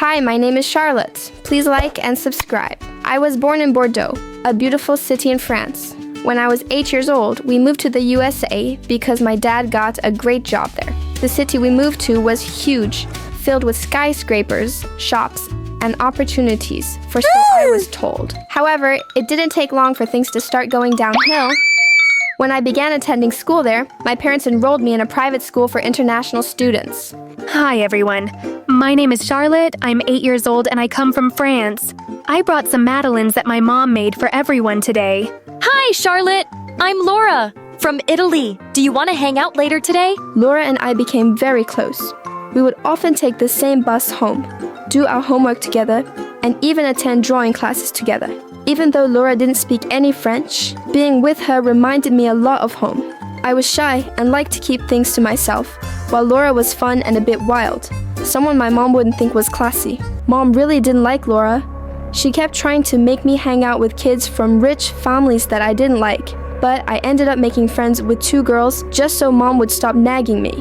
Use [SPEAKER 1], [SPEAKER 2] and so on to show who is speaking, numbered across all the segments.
[SPEAKER 1] Hi, my name is Charlotte. Please like and subscribe. I was born in Bordeaux, a beautiful city in France. When I was 8 years old, we moved to the USA because my dad got a great job there. The city we moved to was huge, filled with skyscrapers, shops, and opportunities, for so I was told. However, it didn't take long for things to start going downhill. When I began attending school there, my parents enrolled me in a private school for international students.
[SPEAKER 2] Hi everyone, my name is Charlotte, I'm 8 years old and I come from France. I brought some madeleines that my mom made for everyone today.
[SPEAKER 3] Hi Charlotte, I'm Laura, from Italy. Do you want to hang out later today?
[SPEAKER 1] Laura and I became very close. We would often take the same bus home, do our homework together, and even attend drawing classes together. Even though Laura didn't speak any French, being with her reminded me a lot of home. I was shy and liked to keep things to myself, while Laura was fun and a bit wild, someone my mom wouldn't think was classy. Mom really didn't like Laura. She kept trying to make me hang out with kids from rich families that I didn't like, but I ended up making friends with 2 girls just so Mom would stop nagging me.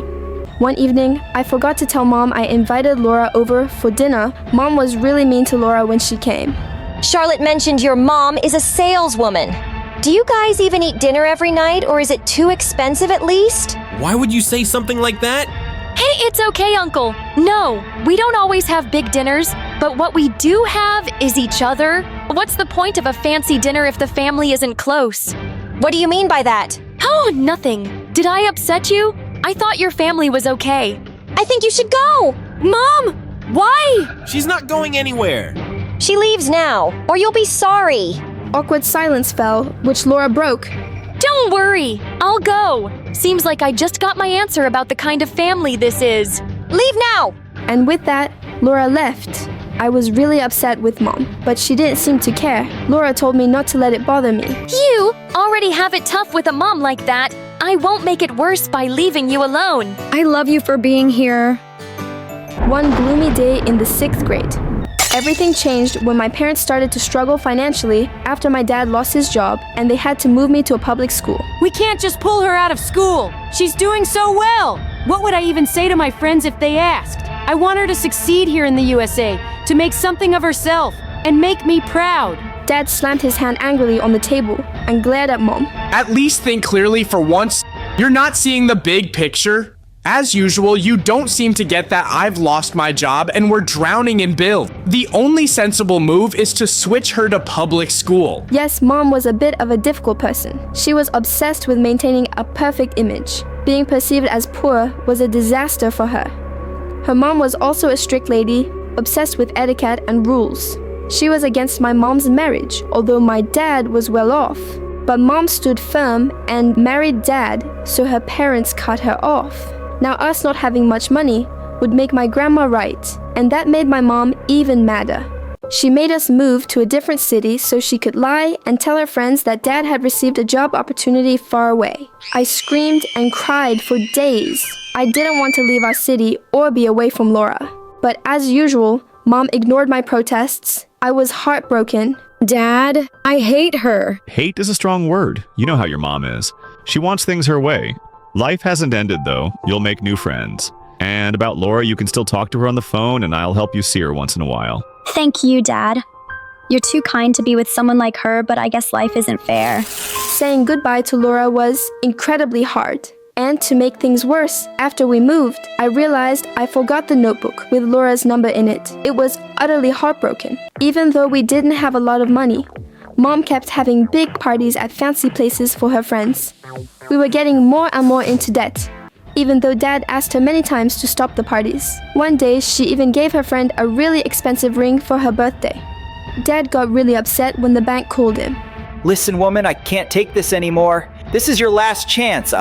[SPEAKER 1] One evening, I forgot to tell Mom I invited Laura over for dinner. Mom was really mean to Laura when she came.
[SPEAKER 3] Charlotte mentioned your mom is a saleswoman. Do you guys even eat dinner every night, or is it too expensive at least?
[SPEAKER 4] Why would you say something like that?
[SPEAKER 3] Hey, it's okay, Uncle. No, we don't always have big dinners, but what we do have is each other. What's the point of a fancy dinner if the family isn't close? What do you mean by that? Oh, nothing. Did I upset you? I thought your family was okay. I think you should go. Mom, why?
[SPEAKER 4] She's not going anywhere.
[SPEAKER 3] She leaves now, or you'll be sorry.
[SPEAKER 1] Awkward silence fell, which Laura broke.
[SPEAKER 3] Don't worry, I'll go. Seems like I just got my answer about the kind of family this is. Leave now!
[SPEAKER 1] And with that, Laura left. I was really upset with Mom, but she didn't seem to care. Laura told me not to let it bother me.
[SPEAKER 3] You already have it tough with a mom like that. I won't make it worse by leaving you alone.
[SPEAKER 2] I love you for being here.
[SPEAKER 1] One gloomy day in the 6th grade. Everything changed when my parents started to struggle financially after my dad lost his job and they had to move me to a public school.
[SPEAKER 5] We can't just pull her out of school. She's doing so well. What would I even say to my friends if they asked? I want her to succeed here in the USA, to make something of herself, and make me proud.
[SPEAKER 1] Dad slammed his hand angrily on the table and glared at Mom.
[SPEAKER 6] At least think clearly for once. You're not seeing the big picture. As usual, you don't seem to get that I've lost my job and we're drowning in bills. The only sensible move is to switch her to public school.
[SPEAKER 1] Yes, Mom was a bit of a difficult person. She was obsessed with maintaining a perfect image. Being perceived as poor was a disaster for her. Her mom was also a strict lady, obsessed with etiquette and rules. She was against my mom's marriage, although my dad was well off. But Mom stood firm and married Dad, so her parents cut her off. Now us not having much money would make my grandma right, and that made my mom even madder. She made us move to a different city so she could lie and tell her friends that Dad had received a job opportunity far away. I screamed and cried for days. I didn't want to leave our city or be away from Laura. But as usual, Mom ignored my protests. I was heartbroken.
[SPEAKER 2] Dad, I hate her.
[SPEAKER 7] Hate is a strong word. You know how your mom is. She wants things her way. Life hasn't ended, though. You'll make new friends. And about Laura, you can still talk to her on the phone, and I'll help you see her once in a while.
[SPEAKER 8] Thank you, Dad. You're too kind to be with someone like her, but I guess life isn't fair.
[SPEAKER 1] Saying goodbye to Laura was incredibly hard. And to make things worse, after we moved, I realized I forgot the notebook with Laura's number in it. It was utterly heartbroken. Even though we didn't have a lot of money, Mom kept having big parties at fancy places for her friends. We were getting more and more into debt, even though Dad asked her many times to stop the parties. One day, she even gave her friend a really expensive ring for her birthday. Dad got really upset when the bank called him.
[SPEAKER 9] Listen, woman, I can't take this anymore. This is your last chance,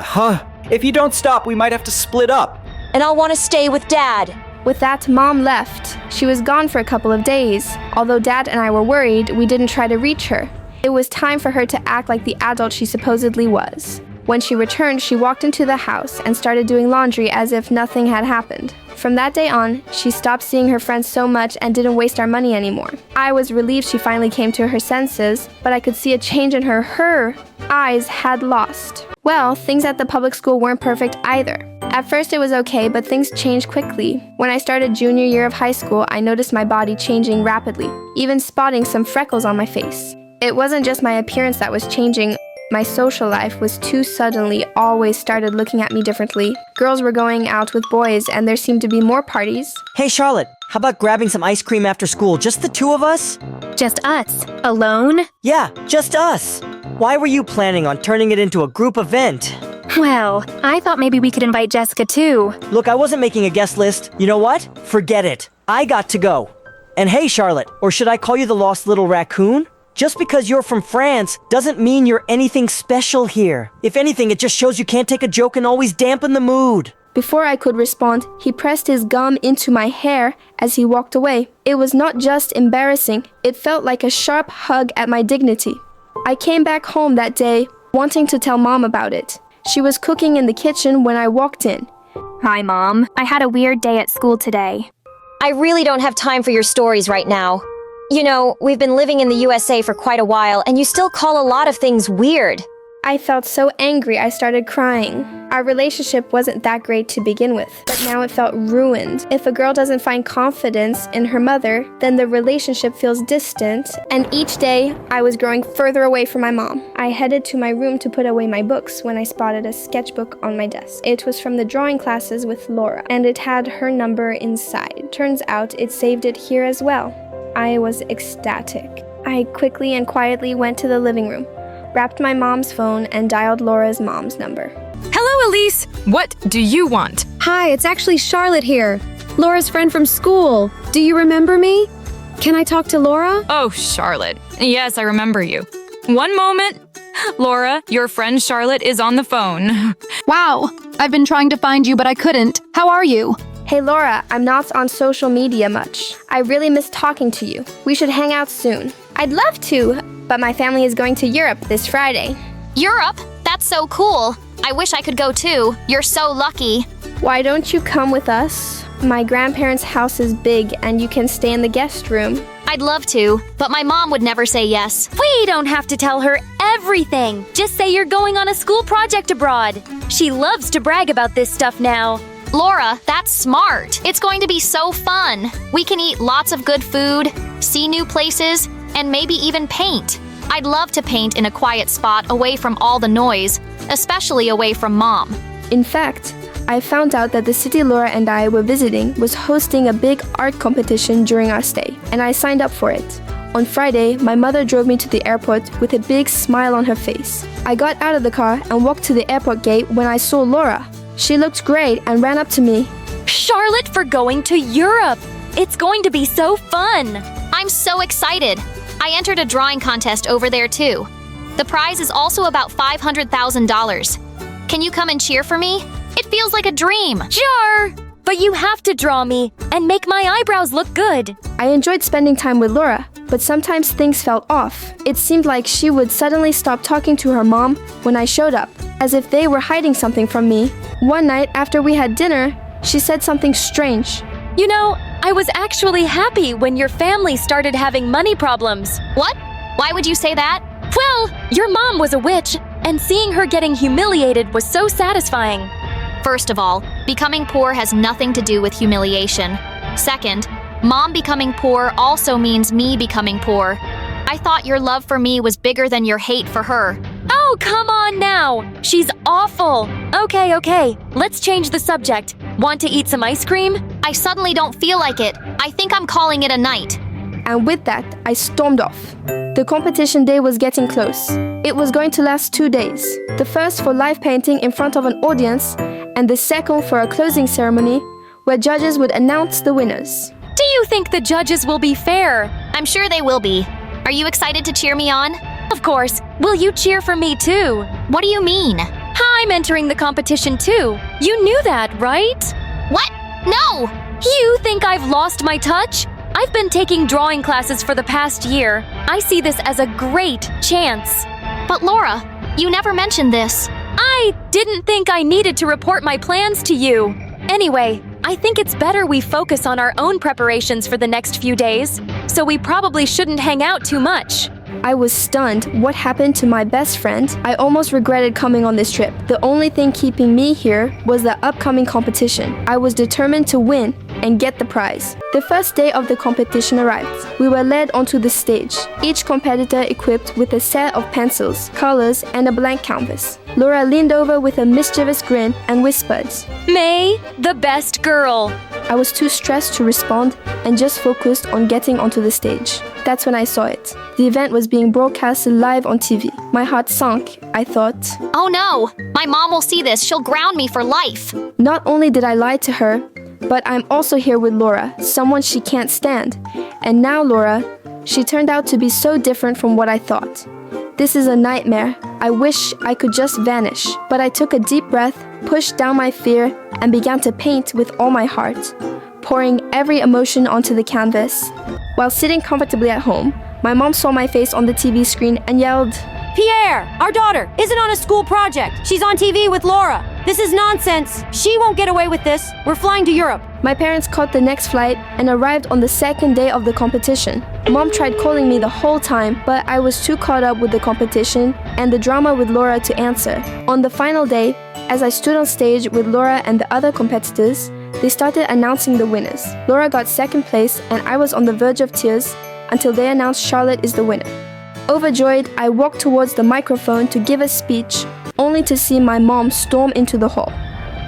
[SPEAKER 9] If you don't stop, we might have to split up.
[SPEAKER 3] And I'll want to stay with Dad.
[SPEAKER 1] With that, Mom left. She was gone for a couple of days. Although Dad and I were worried, we didn't try to reach her. It was time for her to act like the adult she supposedly was. When she returned, she walked into the house and started doing laundry as if nothing had happened. From that day on, she stopped seeing her friends so much and didn't waste our money anymore. I was relieved she finally came to her senses, but I could see a change in her. Her eyes had lost. Well, things at the public school weren't perfect either. At first it was okay, but things changed quickly. When I started junior year of high school, I noticed my body changing rapidly, even spotting some freckles on my face. It wasn't just my appearance that was changing. My social life was too suddenly, always started looking at me differently. Girls were going out with boys, and there seemed to be more parties.
[SPEAKER 10] Hey Charlotte, how about grabbing some ice cream after school? Just the two of us?
[SPEAKER 2] Just us? Alone?
[SPEAKER 10] Yeah, just us. Why were you planning on turning it into a group event?
[SPEAKER 2] Well, I thought maybe we could invite Jessica too.
[SPEAKER 10] Look, I wasn't making a guest list. You know what? Forget it. I got to go. And hey Charlotte, or should I call you the lost little raccoon? Just because you're from France doesn't mean you're anything special here. If anything, it just shows you can't take a joke and always dampen the mood.
[SPEAKER 1] Before I could respond, he pressed his gum into my hair as he walked away. It was not just embarrassing, it felt like a sharp hug at my dignity. I came back home that day, wanting to tell Mom about it. She was cooking in the kitchen when I walked in.
[SPEAKER 8] Hi, Mom. I had a weird day at school today.
[SPEAKER 3] I really don't have time for your stories right now. You know, we've been living in the USA for quite a while, and you still call a lot of things weird.
[SPEAKER 1] I felt so angry I started crying. Our relationship wasn't that great to begin with, but now it felt ruined. If a girl doesn't find confidence in her mother, then the relationship feels distant, and each day I was growing further away from my mom. I headed to my room to put away my books when I spotted a sketchbook on my desk. It was from the drawing classes with Laura, and it had her number inside. Turns out it saved it here as well. I was ecstatic. I quickly and quietly went to the living room, wrapped my mom's phone, and dialed Laura's mom's number.
[SPEAKER 11] Hello, Elise. What do you want?
[SPEAKER 5] Hi, it's actually Charlotte here. Laura's friend from school. Do you remember me? Can I talk to Laura?
[SPEAKER 11] Oh, Charlotte. Yes, I remember you. One moment. Laura, your friend Charlotte is on the phone.
[SPEAKER 5] Wow, I've been trying to find you, but I couldn't. How are you?
[SPEAKER 1] Hey Laura, I'm not on social media much. I really miss talking to you. We should hang out soon. I'd love to, but my family is going to Europe this Friday.
[SPEAKER 12] Europe? That's so cool. I wish I could go too. You're so lucky.
[SPEAKER 1] Why don't you come with us? My grandparents' house is big and you can stay in the guest room.
[SPEAKER 12] I'd love to, but my mom would never say yes.
[SPEAKER 3] We don't have to tell her everything. Just say you're going on a school project abroad. She loves to brag about this stuff now.
[SPEAKER 12] Laura, that's smart. It's going to be so fun. We can eat lots of good food, see new places, and maybe even paint. I'd love to paint in a quiet spot away from all the noise, especially away from Mom.
[SPEAKER 1] In fact, I found out that the city Laura and I were visiting was hosting a big art competition during our stay, and I signed up for it. On Friday, my mother drove me to the airport with a big smile on her face. I got out of the car and walked to the airport gate when I saw Laura. She looked great and ran up to me.
[SPEAKER 3] Charlotte for going to Europe! It's going to be so fun!
[SPEAKER 12] I'm so excited. I entered a drawing contest over there too. The prize is also about $500,000. Can you come and cheer for me? It feels like a dream.
[SPEAKER 3] Sure! But you have to draw me and make my eyebrows look good.
[SPEAKER 1] I enjoyed spending time with Laura, but sometimes things felt off. It seemed like she would suddenly stop talking to her mom when I showed up, as if they were hiding something from me. One night after we had dinner, she said something strange.
[SPEAKER 3] You know, I was actually happy when your family started having money problems.
[SPEAKER 12] What? Why would you say that?
[SPEAKER 3] Well, your mom was a witch, and seeing her getting humiliated was so satisfying.
[SPEAKER 12] First of all, becoming poor has nothing to do with humiliation. Second, Mom becoming poor also means me becoming poor. I thought your love for me was bigger than your hate for her.
[SPEAKER 3] Oh, come on now! She's awful! Okay, let's change the subject. Want to eat some ice cream?
[SPEAKER 12] I suddenly don't feel like it. I think I'm calling it a night.
[SPEAKER 1] And with that, I stormed off. The competition day was getting close. It was going to last 2 days. The first for live painting in front of an audience, and the second for a closing ceremony where judges would announce the winners.
[SPEAKER 3] Do you think the judges will be fair?
[SPEAKER 12] I'm sure they will be. Are you excited to cheer me on?
[SPEAKER 3] Of course. Will you cheer for me too?
[SPEAKER 12] What do you mean?
[SPEAKER 3] I'm entering the competition too. You knew that, right?
[SPEAKER 12] What? No!
[SPEAKER 3] You think I've lost my touch? I've been taking drawing classes for the past year. I see this as a great chance.
[SPEAKER 12] But Laura, you never mentioned this.
[SPEAKER 3] I didn't think I needed to report my plans to you. Anyway, I think it's better we focus on our own preparations for the next few days, so we probably shouldn't hang out too much.
[SPEAKER 1] I was stunned. What happened to my best friend? I almost regretted coming on this trip. The only thing keeping me here was the upcoming competition. I was determined to win and get the prize. The first day of the competition arrived. We were led onto the stage, each competitor equipped with a set of pencils, colors, and a blank canvas. Laura leaned over with a mischievous grin and whispered,
[SPEAKER 3] May, the best girl.
[SPEAKER 1] I was too stressed to respond and just focused on getting onto the stage. That's when I saw it. The event was being broadcasted live on TV. My heart sunk. I thought,
[SPEAKER 12] Oh no! My mom will see this. She'll ground me for life.
[SPEAKER 1] not only did I lie to her, but I'm also here with Laura, someone she can't stand. And now Laura, she turned out to be so different from what I thought. This is a nightmare. I wish I could just vanish. But I took a deep breath, pushed down my fear, and began to paint with all my heart, pouring every emotion onto the canvas. While sitting comfortably at home, my mom saw my face on the TV screen and yelled,
[SPEAKER 5] Pierre, our daughter, isn't on a school project. She's on TV with Laura. This is nonsense. She won't get away with this. We're flying to Europe.
[SPEAKER 1] My parents caught the next flight and arrived on the second day of the competition. Mom tried calling me the whole time, but I was too caught up with the competition and the drama with Laura to answer. On the final day, as I stood on stage with Laura and the other competitors, they started announcing the winners. Laura got second place and I was on the verge of tears until they announced Charlotte is the winner. Overjoyed, I walked towards the microphone to give a speech, only to see my mom storm into the hall.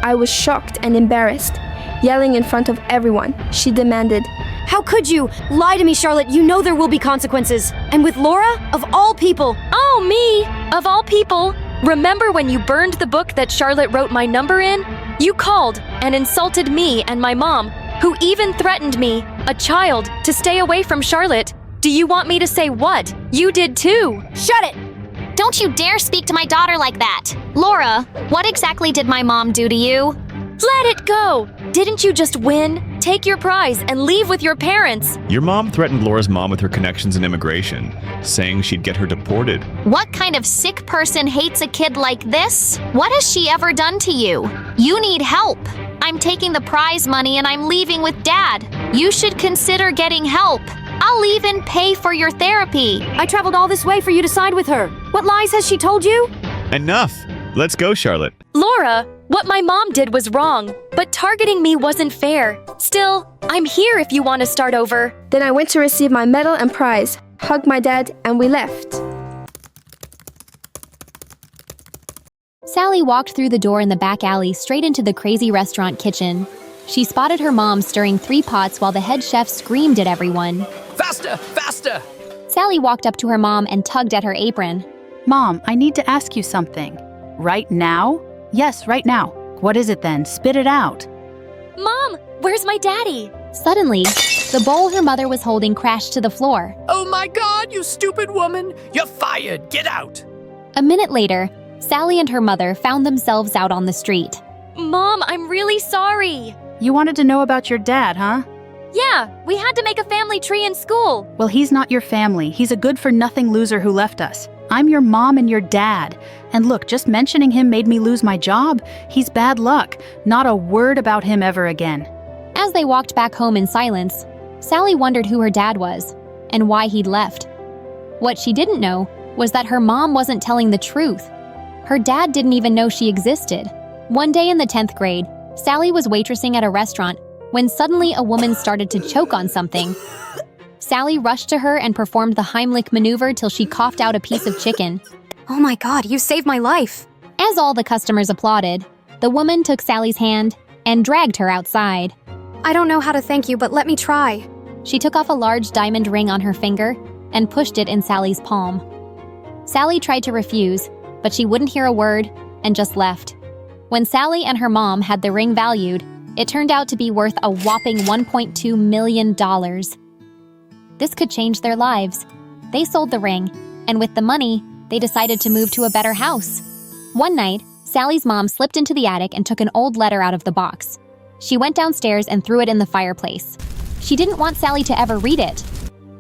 [SPEAKER 1] I was shocked and embarrassed, yelling in front of everyone. She demanded,
[SPEAKER 5] How could you? Lie to me, Charlotte. You know there will be consequences. And with Laura, of all people.
[SPEAKER 3] Oh, me! Of all people. Remember when you burned the book that Charlotte wrote my number in? You called and insulted me and my mom, who even threatened me, a child, to stay away from Charlotte. Do you want me to say what? You did too.
[SPEAKER 5] Shut it!
[SPEAKER 12] Don't you dare speak to my daughter like that. Laura, what exactly did my mom do to you?
[SPEAKER 3] Let it go! Didn't you just win? Take your prize and leave with your parents.
[SPEAKER 7] Your mom threatened Laura's mom with her connections in immigration, saying she'd get her deported.
[SPEAKER 12] What kind of sick person hates a kid like this? What has she ever done to you? You need help. I'm taking the prize money and I'm leaving with Dad. You should consider getting help. I'll even pay for your therapy.
[SPEAKER 5] I traveled all this way for you to side with her. What lies has she told you?
[SPEAKER 7] Enough! Let's go, Charlotte.
[SPEAKER 3] Laura, what my mom did was wrong, but targeting me wasn't fair. Still, I'm here if you want to start over.
[SPEAKER 1] Then I went to receive my medal and prize, hugged my dad, and we left.
[SPEAKER 13] Sally walked through the door in the back alley straight into the crazy restaurant kitchen. She spotted her mom stirring 3 pots while the head chef screamed at everyone.
[SPEAKER 14] Faster! Faster!
[SPEAKER 13] Sally walked up to her mom and tugged at her apron.
[SPEAKER 15] Mom, I need to ask you something. Right now? Yes, right now. What is it then? Spit it out.
[SPEAKER 3] Mom, where's my daddy?
[SPEAKER 13] Suddenly, the bowl her mother was holding crashed to the floor.
[SPEAKER 14] Oh my God, you stupid woman! You're fired! Get out!
[SPEAKER 13] A minute later, Sally and her mother found themselves out on the street.
[SPEAKER 3] Mom, I'm really sorry.
[SPEAKER 15] You wanted to know about your dad, huh?
[SPEAKER 3] Yeah, we had to make a family tree in school.
[SPEAKER 15] Well, he's not your family. He's a good-for-nothing loser who left us. I'm your mom and your dad. And look, just mentioning him made me lose my job. He's bad luck. Not a word about him ever again.
[SPEAKER 13] As they walked back home in silence, Sally wondered who her dad was and why he'd left. What she didn't know was that her mom wasn't telling the truth. Her dad didn't even know she existed. One day in the 10th grade, Sally was waitressing at a restaurant when suddenly a woman started to choke on something. Sally rushed to her and performed the Heimlich maneuver till she coughed out a piece of chicken.
[SPEAKER 2] Oh my God, you saved my life.
[SPEAKER 13] As all the customers applauded, the woman took Sally's hand and dragged her outside.
[SPEAKER 2] I don't know how to thank you, but let me try.
[SPEAKER 13] She took off a large diamond ring on her finger and pushed it in Sally's palm. Sally tried to refuse, but she wouldn't hear a word and just left. When Sally and her mom had the ring valued, it turned out to be worth a whopping $1.2 million. This could change their lives. They sold the ring, and with the money, they decided to move to a better house. One night, Sally's mom slipped into the attic and took an old letter out of the box. She went downstairs and threw it in the fireplace. She didn't want Sally to ever read it.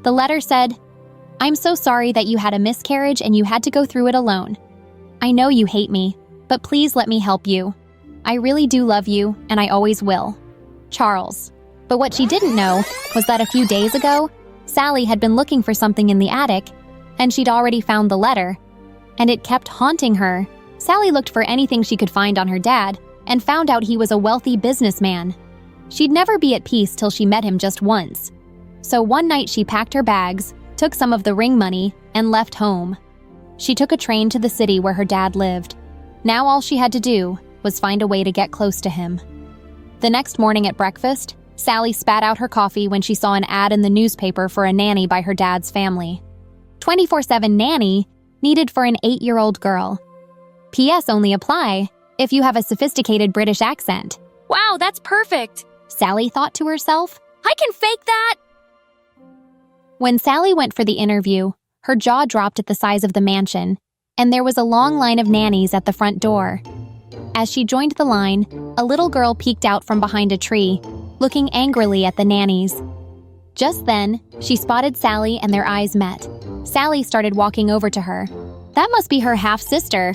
[SPEAKER 13] The letter said, "I'm so sorry that you had a miscarriage and you had to go through it alone. I know you hate me, but please let me help you. I really do love you, and I always will. Charles." But what she didn't know was that a few days ago, Sally had been looking for something in the attic and she'd already found the letter, and it kept haunting her. Sally looked for anything she could find on her dad and found out he was a wealthy businessman. She'd never be at peace till she met him just once. So one night she packed her bags, took some of the ring money, and left home. She took a train to the city where her dad lived. Now all she had to do was find a way to get close to him. The next morning at breakfast, Sally spat out her coffee when she saw an ad in the newspaper for a nanny by her dad's family. 24/7 nanny needed for an 8-year-old girl. P.S. only apply if you have a sophisticated British accent.
[SPEAKER 3] Wow, that's perfect.
[SPEAKER 13] Sally thought to herself.
[SPEAKER 3] I can fake that.
[SPEAKER 13] When Sally went for the interview, her jaw dropped at the size of the mansion, and there was a long line of nannies at the front door. As she joined the line, a little girl peeked out from behind a tree, looking angrily at the nannies. Just then, she spotted Sally and their eyes met. Sally started walking over to her. That must be her half-sister.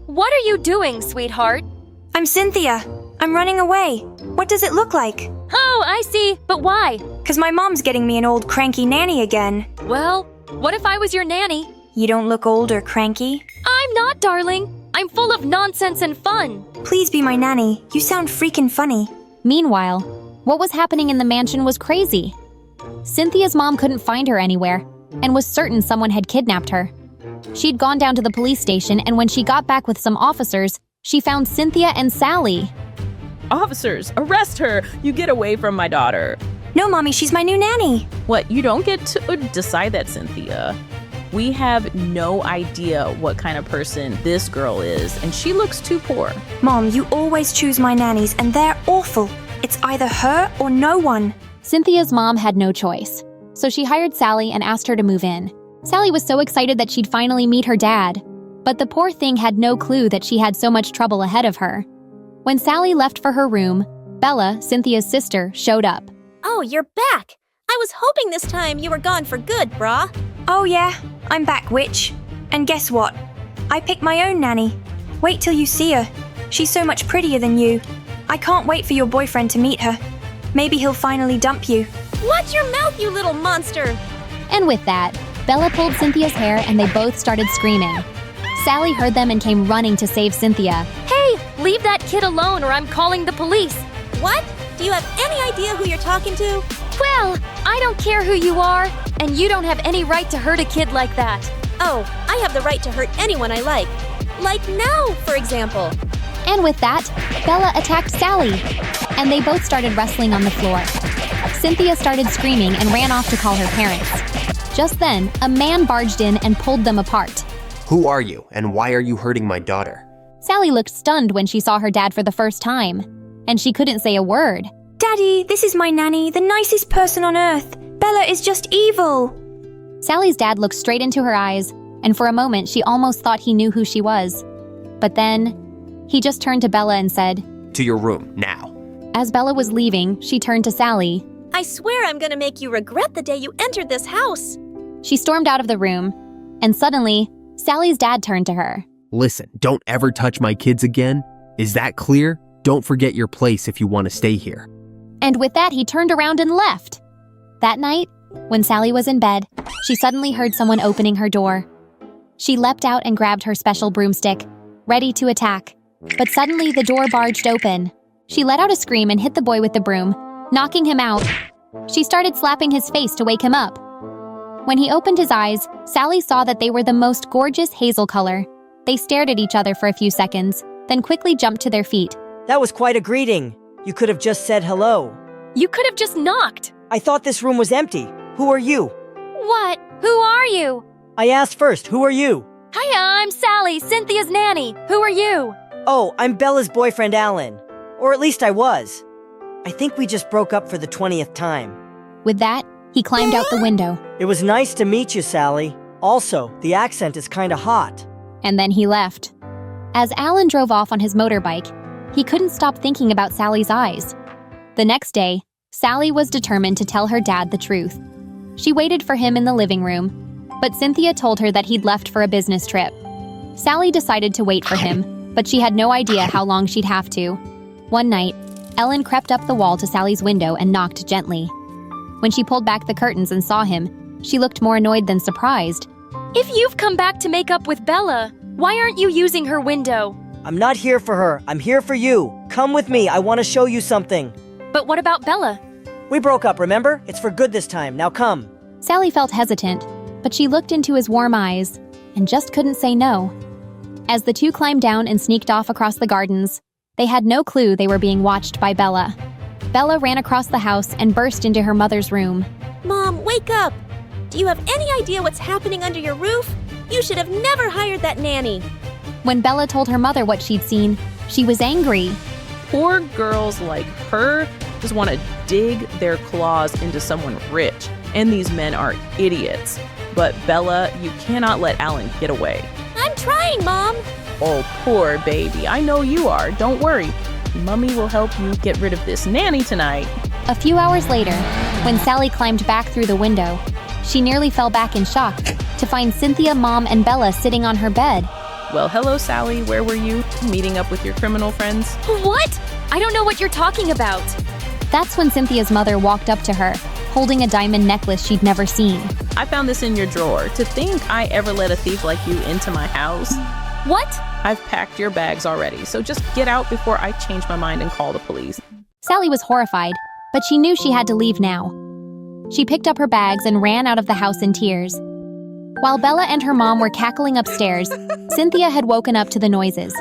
[SPEAKER 3] What are you doing, sweetheart?
[SPEAKER 16] I'm Cynthia. I'm running away. What does it look like?
[SPEAKER 3] Oh, I see. But why?
[SPEAKER 16] 'Cause my mom's getting me an old cranky nanny again.
[SPEAKER 3] Well, what if I was your nanny?
[SPEAKER 16] You don't look old or cranky.
[SPEAKER 3] I'm not, darling. I'm full of nonsense and fun.
[SPEAKER 16] Please be my nanny. You sound freaking funny.
[SPEAKER 13] Meanwhile, what was happening in the mansion was crazy. Cynthia's mom couldn't find her anywhere and was certain someone had kidnapped her. She'd gone down to the police station, and when she got back with some officers, she found Cynthia and Sally.
[SPEAKER 17] Officers, arrest her! You get away from my daughter.
[SPEAKER 16] No, Mommy, she's my new nanny.
[SPEAKER 17] What, you don't get to decide that, Cynthia. We have no idea what kind of person this girl is, and she looks too poor.
[SPEAKER 16] Mom, you always choose my nannies, and they're awful. It's either her or no one.
[SPEAKER 13] Cynthia's mom had no choice, so she hired Sally and asked her to move in. Sally was so excited that she'd finally meet her dad, but the poor thing had no clue that she had so much trouble ahead of her. When Sally left for her room, Bella, Cynthia's sister, showed up.
[SPEAKER 18] Oh, you're back! I was hoping this time you were gone for good, brah.
[SPEAKER 16] Oh yeah, I'm back, witch. And guess what? I picked my own nanny. Wait till you see her. She's so much prettier than you. I can't wait for your boyfriend to meet her. Maybe he'll finally dump you.
[SPEAKER 18] Watch your mouth, you little monster!
[SPEAKER 13] And with that, Bella pulled Cynthia's hair and they both started screaming. Sally heard them and came running to save Cynthia.
[SPEAKER 3] Hey, leave that kid alone or I'm calling the police.
[SPEAKER 18] What? Do you have any idea who you're talking to?
[SPEAKER 3] Well, I don't care who you are, and you don't have any right to hurt a kid like that.
[SPEAKER 18] Oh, I have the right to hurt anyone I like. Like now, for example.
[SPEAKER 13] And with that, Bella attacked Sally, and they both started wrestling on the floor. Cynthia started screaming and ran off to call her parents. Just then, a man barged in and pulled them apart.
[SPEAKER 19] Who are you, and why are you hurting my daughter?
[SPEAKER 13] Sally looked stunned when she saw her dad for the first time, and she couldn't say a word.
[SPEAKER 16] Daddy, this is my nanny, the nicest person on earth. Bella is just evil.
[SPEAKER 13] Sally's dad looked straight into her eyes, and for a moment she almost thought he knew who she was. But then, he just turned to Bella and said,
[SPEAKER 19] To your room, now.
[SPEAKER 13] As Bella was leaving, she turned to Sally.
[SPEAKER 18] I swear I'm gonna make you regret the day you entered this house.
[SPEAKER 13] She stormed out of the room, and suddenly, Sally's dad turned to her.
[SPEAKER 19] Listen, don't ever touch my kids again. Is that clear? Don't forget your place if you want to stay here.
[SPEAKER 13] And with that, he turned around and left. That night, when Sally was in bed, she suddenly heard someone opening her door. She leapt out and grabbed her special broomstick, ready to attack. But suddenly, the door barged open. She let out a scream and hit the boy with the broom, knocking him out. She started slapping his face to wake him up. When he opened his eyes, Sally saw that they were the most gorgeous hazel color. They stared at each other for a few seconds, then quickly jumped to their feet.
[SPEAKER 10] That was quite a greeting. You could have just said hello.
[SPEAKER 3] You could have just knocked.
[SPEAKER 10] I thought this room was empty. Who are you?
[SPEAKER 3] What? Who are you?
[SPEAKER 10] I asked first, who are you?
[SPEAKER 3] Hiya, I'm Sally, Cynthia's nanny. Who are you?
[SPEAKER 10] Oh, I'm Bella's boyfriend, Alan. Or at least I was. I think we just broke up for the 20th time.
[SPEAKER 13] With that, he climbed out the window.
[SPEAKER 10] It was nice to meet you, Sally. Also, the accent is kinda hot.
[SPEAKER 13] And then he left. As Alan drove off on his motorbike, he couldn't stop thinking about Sally's eyes. The next day, Sally was determined to tell her dad the truth. She waited for him in the living room, but Cynthia told her that he'd left for a business trip. Sally decided to wait for him, but she had no idea how long she'd have to. One night, Ellen crept up the wall to Sally's window and knocked gently. When she pulled back the curtains and saw him, she looked more annoyed than surprised.
[SPEAKER 3] If you've come back to make up with Bella, why aren't you using her window?
[SPEAKER 10] I'm not here for her. I'm here for you. Come with me. I want to show you something.
[SPEAKER 3] But what about Bella?
[SPEAKER 10] We broke up, remember? It's for good this time. Now come.
[SPEAKER 13] Sally felt hesitant, but she looked into his warm eyes and just couldn't say no. As the two climbed down and sneaked off across the gardens, they had no clue they were being watched by Bella. Bella ran across the house and burst into her mother's room.
[SPEAKER 18] Mom, wake up! Do you have any idea what's happening under your roof? You should have never hired that nanny.
[SPEAKER 13] When Bella told her mother what she'd seen, she was angry.
[SPEAKER 17] Poor girls like her just want to dig their claws into someone rich, and these men are idiots. But Bella, you cannot let Alan get away.
[SPEAKER 18] I'm trying, Mom.
[SPEAKER 17] Oh, poor baby. I know you are. Don't worry. Mummy will help you get rid of this nanny tonight.
[SPEAKER 13] A few hours later, when Sally climbed back through the window, she nearly fell back in shock to find Cynthia, Mom, and Bella sitting on her bed.
[SPEAKER 17] Well, hello, Sally. Where were you? Meeting up with your criminal friends?
[SPEAKER 3] What? I don't know what you're talking about.
[SPEAKER 13] That's when Cynthia's mother walked up to her, holding a diamond necklace she'd never seen.
[SPEAKER 17] I found this in your drawer. To think I ever let a thief like you into my house?
[SPEAKER 3] What?
[SPEAKER 17] I've packed your bags already, so just get out before I change my mind and call the police.
[SPEAKER 13] Sally was horrified, but she knew she had to leave now. She picked up her bags and ran out of the house in tears. While Bella and her mom were cackling upstairs, Cynthia had woken up to the noises.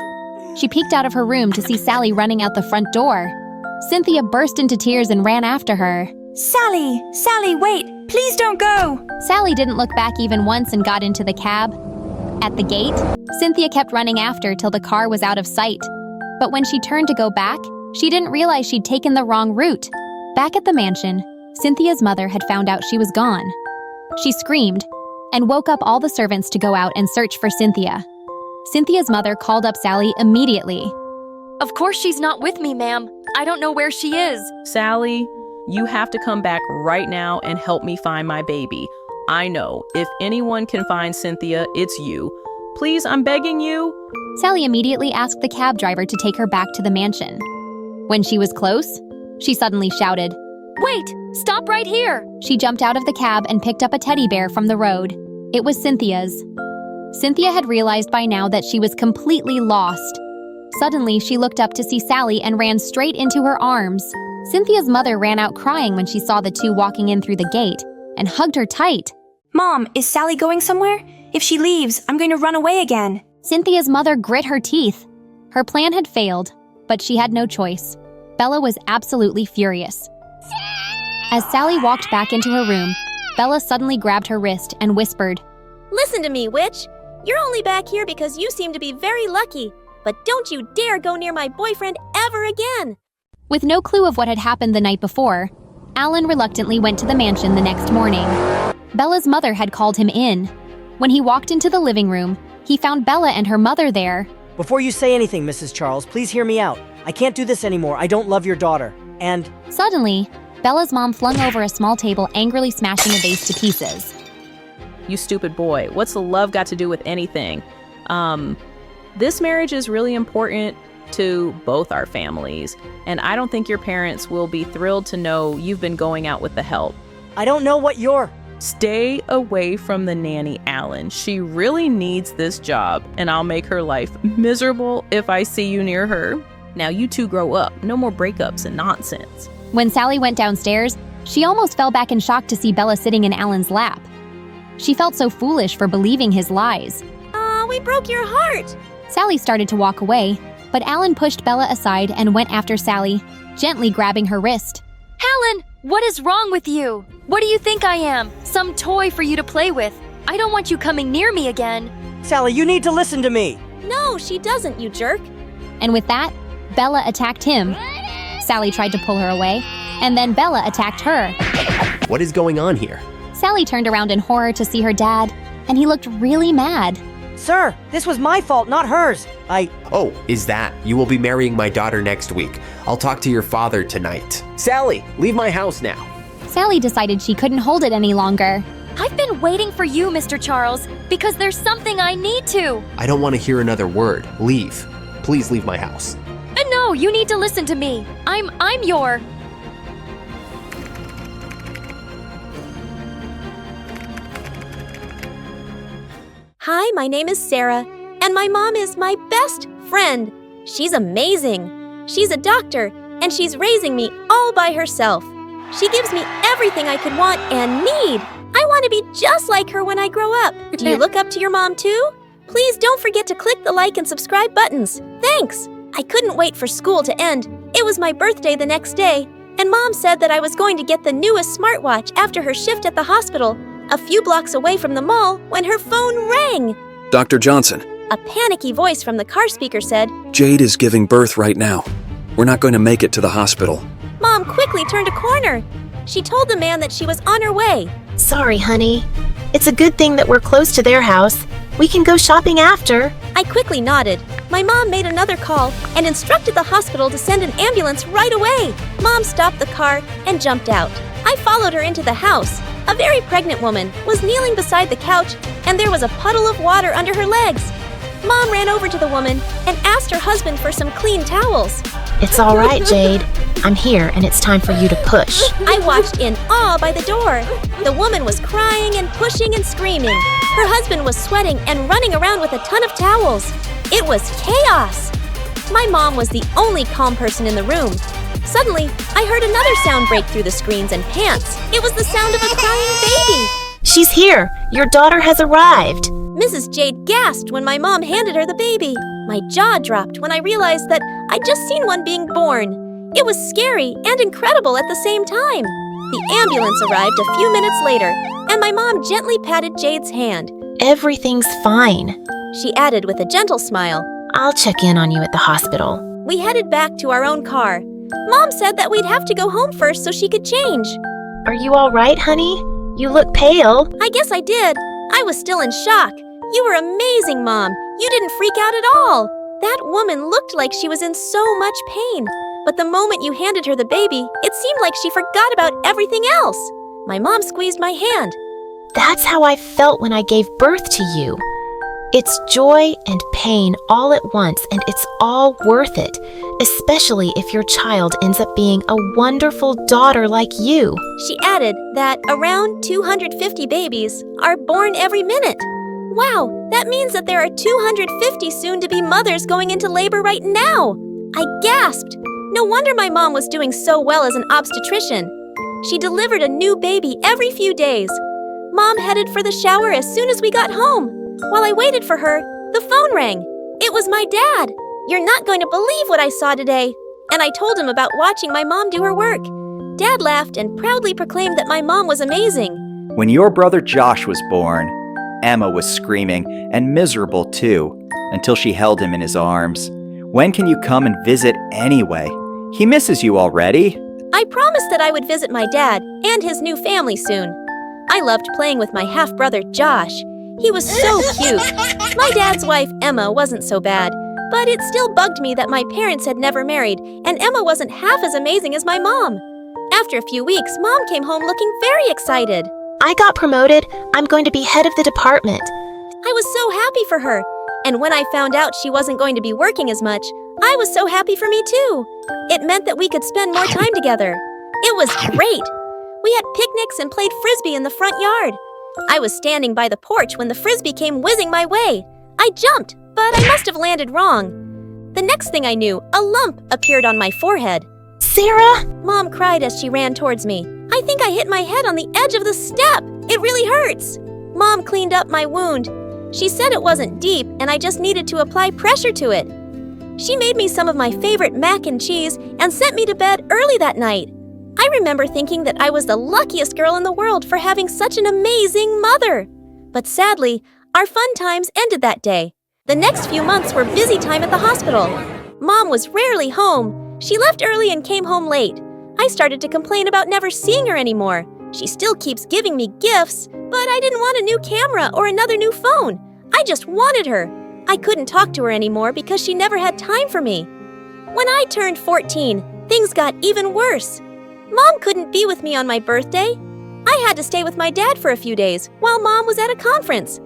[SPEAKER 13] She peeked out of her room to see Sally running out the front door. Cynthia burst into tears and ran after her.
[SPEAKER 16] Sally! Sally, wait! Please don't go!
[SPEAKER 13] Sally didn't look back even once and got into the cab. At the gate, Cynthia kept running after till the car was out of sight. But when she turned to go back, she didn't realize she'd taken the wrong route. Back at the mansion, Cynthia's mother had found out she was gone. She screamed and woke up all the servants to go out and search for Cynthia. Cynthia's mother called up Sally immediately.
[SPEAKER 3] Of course she's not with me, ma'am. I don't know where she is.
[SPEAKER 17] Sally, you have to come back right now and help me find my baby. I know, if anyone can find Cynthia, it's you. Please, I'm begging you.
[SPEAKER 13] Sally immediately asked the cab driver to take her back to the mansion. When she was close, she suddenly shouted,
[SPEAKER 3] "Wait! Stop right here!"
[SPEAKER 13] She jumped out of the cab and picked up a teddy bear from the road. It was Cynthia's. Cynthia had realized by now that she was completely lost. Suddenly, she looked up to see Sally and ran straight into her arms. Cynthia's mother ran out crying when she saw the two walking in through the gate and hugged her tight.
[SPEAKER 16] Mom, is Sally going somewhere? If she leaves, I'm going to run away again.
[SPEAKER 13] Cynthia's mother grit her teeth. Her plan had failed, but she had no choice. Bella was absolutely furious. As Sally walked back into her room, Bella suddenly grabbed her wrist and whispered,
[SPEAKER 18] Listen to me, witch. You're only back here because you seem to be very lucky. But don't you dare go near my boyfriend ever again.
[SPEAKER 13] With no clue of what had happened the night before, Alan reluctantly went to the mansion the next morning. Bella's mother had called him in. When he walked into the living room, he found Bella and her mother there.
[SPEAKER 10] Before you say anything, Mrs. Charles, please hear me out. I can't do this anymore. I don't love your daughter. And...
[SPEAKER 13] Suddenly, Bella's mom flung over a small table, angrily smashing a vase to pieces.
[SPEAKER 17] You stupid boy. What's the love got to do with anything? This marriage is really important to both our families, and I don't think your parents will be thrilled to know you've been going out with the help.
[SPEAKER 10] I don't know what you're...
[SPEAKER 17] Stay away from the nanny, Alan. She really needs this job, and I'll make her life miserable if I see you near her. Now you two grow up. No more breakups and nonsense.
[SPEAKER 13] When Sally went downstairs, she almost fell back in shock to see Bella sitting in Alan's lap. She felt so foolish for believing his lies.
[SPEAKER 18] We broke your heart.
[SPEAKER 13] Sally started to walk away, but Alan pushed Bella aside and went after Sally, gently grabbing her wrist.
[SPEAKER 3] Alan, what is wrong with you? What do you think I am? Some toy for you to play with? I don't want you coming near me again.
[SPEAKER 10] Sally, you need to listen to me.
[SPEAKER 18] No, she doesn't, you jerk.
[SPEAKER 13] And with that, Bella attacked him. Sally tried to pull her away, and then Bella attacked her.
[SPEAKER 19] What is going on here?
[SPEAKER 13] Sally turned around in horror to see her dad, and he looked really mad.
[SPEAKER 10] Sir, this was my fault, not hers.
[SPEAKER 19] Oh, is that? You will be marrying my daughter next week. I'll talk to your father tonight. Sally, leave my house now.
[SPEAKER 13] Sally decided she couldn't hold it any longer.
[SPEAKER 3] I've been waiting for you, Mr. Charles, because there's something I need to.
[SPEAKER 19] I don't want to hear another word. Leave. Please leave my house.
[SPEAKER 3] No, you need to listen to me. I'm your...
[SPEAKER 18] Hi, my name is Sarah, and my mom is my best friend. She's amazing. She's a doctor, and she's raising me all by herself. She gives me everything I could want and need. I want to be just like her when I grow up. Do you look up to your mom too? Please don't forget to click the like and subscribe buttons. Thanks! I couldn't wait for school to end. It was my birthday the next day, and Mom said that I was going to get the newest smartwatch after her shift at the hospital, a few blocks away from the mall, when her phone rang.
[SPEAKER 20] Dr. Johnson,
[SPEAKER 18] A panicky voice from the car speaker said,
[SPEAKER 20] Jade is giving birth right now. We're not going to make it to the hospital.
[SPEAKER 18] Mom quickly turned a corner. She told the man that she was on her way.
[SPEAKER 21] Sorry, honey. It's a good thing that we're close to their house. We can go shopping after.
[SPEAKER 18] I quickly nodded. My mom made another call and instructed the hospital to send an ambulance right away. Mom stopped the car and jumped out. I followed her into the house. A very pregnant woman was kneeling beside the couch, and there was a puddle of water under her legs. Mom ran over to the woman and asked her husband for some clean towels.
[SPEAKER 21] It's all right, Jade. I'm here, and it's time for you to push.
[SPEAKER 18] I watched in awe by the door. The woman was crying and pushing and screaming. Her husband was sweating and running around with a ton of towels. It was chaos. My mom was the only calm person in the room. Suddenly, I heard another sound break through the screens and pants. It was the sound of a crying baby.
[SPEAKER 21] She's here. Your daughter has arrived.
[SPEAKER 18] Mrs. Jade gasped when my mom handed her the baby. My jaw dropped when I realized that I'd just seen one being born. It was scary and incredible at the same time. The ambulance arrived a few minutes later, and my mom gently patted Jade's hand.
[SPEAKER 21] Everything's fine.
[SPEAKER 18] She added with a gentle smile.
[SPEAKER 21] I'll check in on you at the hospital.
[SPEAKER 18] We headed back to our own car. Mom said that we'd have to go home first so she could change.
[SPEAKER 21] Are you all right, honey? You look pale.
[SPEAKER 18] I guess I did. I was still in shock. You were amazing, Mom. You didn't freak out at all. That woman looked like she was in so much pain. But the moment you handed her the baby, it seemed like she forgot about everything else. My mom squeezed my hand.
[SPEAKER 21] That's how I felt when I gave birth to you. It's joy and pain all at once, and it's all worth it, especially if your child ends up being a wonderful daughter like you.
[SPEAKER 18] She added that around 250 babies are born every minute. Wow, that means that there are 250 soon-to-be mothers going into labor right now. I gasped. No wonder my mom was doing so well as an obstetrician. She delivered a new baby every few days. Mom headed for the shower as soon as we got home. While I waited for her, the phone rang. It was my dad. You're not going to believe what I saw today. And I told him about watching my mom do her work. Dad laughed and proudly proclaimed that my mom was amazing.
[SPEAKER 9] When your brother Josh was born, Emma was screaming and miserable too, until she held him in his arms. When can you come and visit anyway? He misses you already.
[SPEAKER 18] I promised that I would visit my dad and his new family soon. I loved playing with my half-brother Josh. He was so cute. My dad's wife, Emma, wasn't so bad, but it still bugged me that my parents had never married, and Emma wasn't half as amazing as my mom. After a few weeks, Mom came home looking very excited.
[SPEAKER 21] I got promoted. I'm going to be head of the department.
[SPEAKER 18] I was so happy for her, and when I found out she wasn't going to be working as much, I was so happy for me too. It meant that we could spend more time together. It was great. We had picnics and played frisbee in the front yard. I was standing by the porch when the frisbee came whizzing my way. I jumped, but I must have landed wrong. The next thing I knew, a lump appeared on my forehead.
[SPEAKER 21] Sarah!
[SPEAKER 18] Mom cried as she ran towards me. I think I hit my head on the edge of the step. It really hurts. Mom cleaned up my wound. She said it wasn't deep and I just needed to apply pressure to it. She made me some of my favorite mac and cheese and sent me to bed early that night. I remember thinking that I was the luckiest girl in the world for having such an amazing mother. But sadly, our fun times ended that day. The next few months were busy time at the hospital. Mom was rarely home. She left early and came home late. I started to complain about never seeing her anymore. She still keeps giving me gifts, but I didn't want a new camera or another new phone. I just wanted her. I couldn't talk to her anymore because she never had time for me. When I turned 14, things got even worse. Mom couldn't be with me on my birthday. I had to stay with my dad for a few days while Mom was at a conference.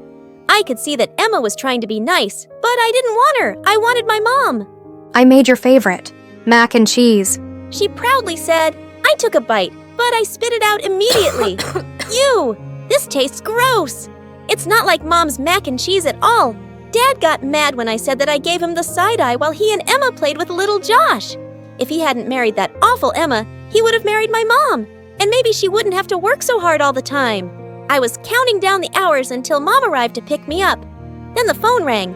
[SPEAKER 18] I could see that Emma was trying to be nice, but I didn't want her. I wanted my mom.
[SPEAKER 2] I made your favorite, mac and cheese.
[SPEAKER 18] She proudly said. I took a bite, but I spit it out immediately. Ew! This tastes gross. It's not like Mom's mac and cheese at all. Dad got mad when I said that I gave him the side eye while he and Emma played with little Josh. If he hadn't married that awful Emma, he would have married my mom, and maybe she wouldn't have to work so hard all the time. I was counting down the hours until Mom arrived to pick me up. Then the phone rang.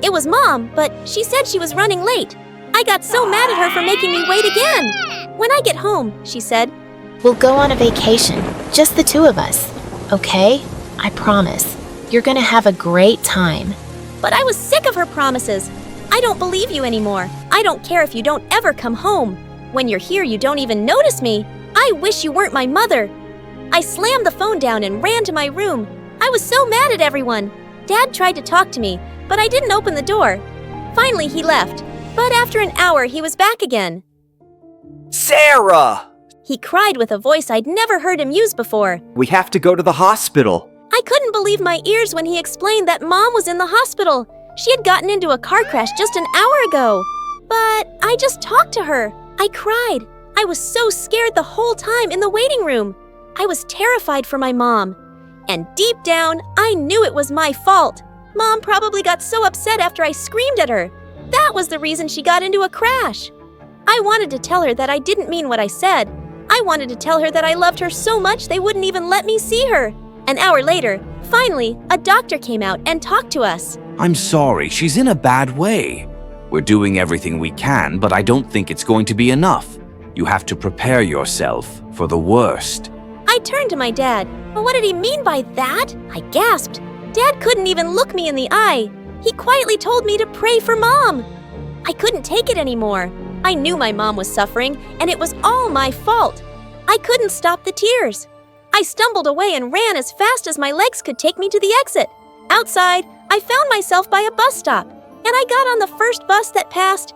[SPEAKER 18] It was Mom, but she said she was running late. I got so mad at her for making me wait again. When I get home, she said,
[SPEAKER 21] We'll go on a vacation, just the two of us. Okay? I promise. You're gonna have a great time.
[SPEAKER 18] But I was sick of her promises. I don't believe you anymore. I don't care if you don't ever come home. When you're here, you don't even notice me. I wish you weren't my mother. I slammed the phone down and ran to my room. I was so mad at everyone. Dad tried to talk to me, but I didn't open the door. Finally, he left. But after an hour, he was back again.
[SPEAKER 9] Sarah!
[SPEAKER 18] He cried with a voice I'd never heard him use before.
[SPEAKER 9] We have to go to the hospital.
[SPEAKER 18] I couldn't believe my ears when he explained that Mom was in the hospital. She had gotten into a car crash just an hour ago. But I just talked to her. I cried. I was so scared the whole time in the waiting room. I was terrified for my mom. And deep down, I knew it was my fault. Mom probably got so upset after I screamed at her. That was the reason she got into a crash. I wanted to tell her that I didn't mean what I said. I wanted to tell her that I loved her so much they wouldn't even let me see her. An hour later, finally, a doctor came out and talked to us.
[SPEAKER 4] I'm sorry, she's in a bad way. We're doing everything we can, but I don't think it's going to be enough. You have to prepare yourself for the worst.
[SPEAKER 18] I turned to my dad. Well, what did he mean by that? I gasped. Dad couldn't even look me in the eye. He quietly told me to pray for Mom. I couldn't take it anymore. I knew my mom was suffering, and it was all my fault. I couldn't stop the tears. I stumbled away and ran as fast as my legs could take me to the exit. Outside, I found myself by a bus stop, and I got on the first bus that passed,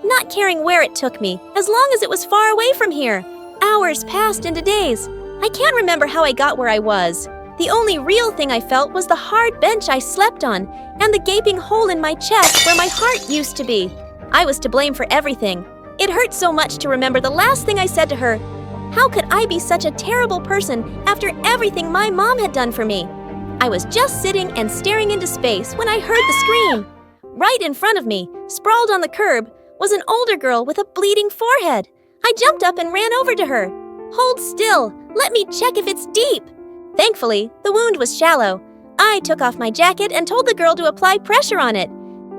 [SPEAKER 18] not caring where it took me, as long as it was far away from here. Hours passed into days. I can't remember how I got where I was. The only real thing I felt was the hard bench I slept on and the gaping hole in my chest where my heart used to be. I was to blame for everything. It hurt so much to remember the last thing I said to her. How could I be such a terrible person after everything my mom had done for me? I was just sitting and staring into space when I heard the scream. Right in front of me, sprawled on the curb, was an older girl with a bleeding forehead. I jumped up and ran over to her. Hold still. Let me check if it's deep. Thankfully, the wound was shallow. I took off my jacket and told the girl to apply pressure on it.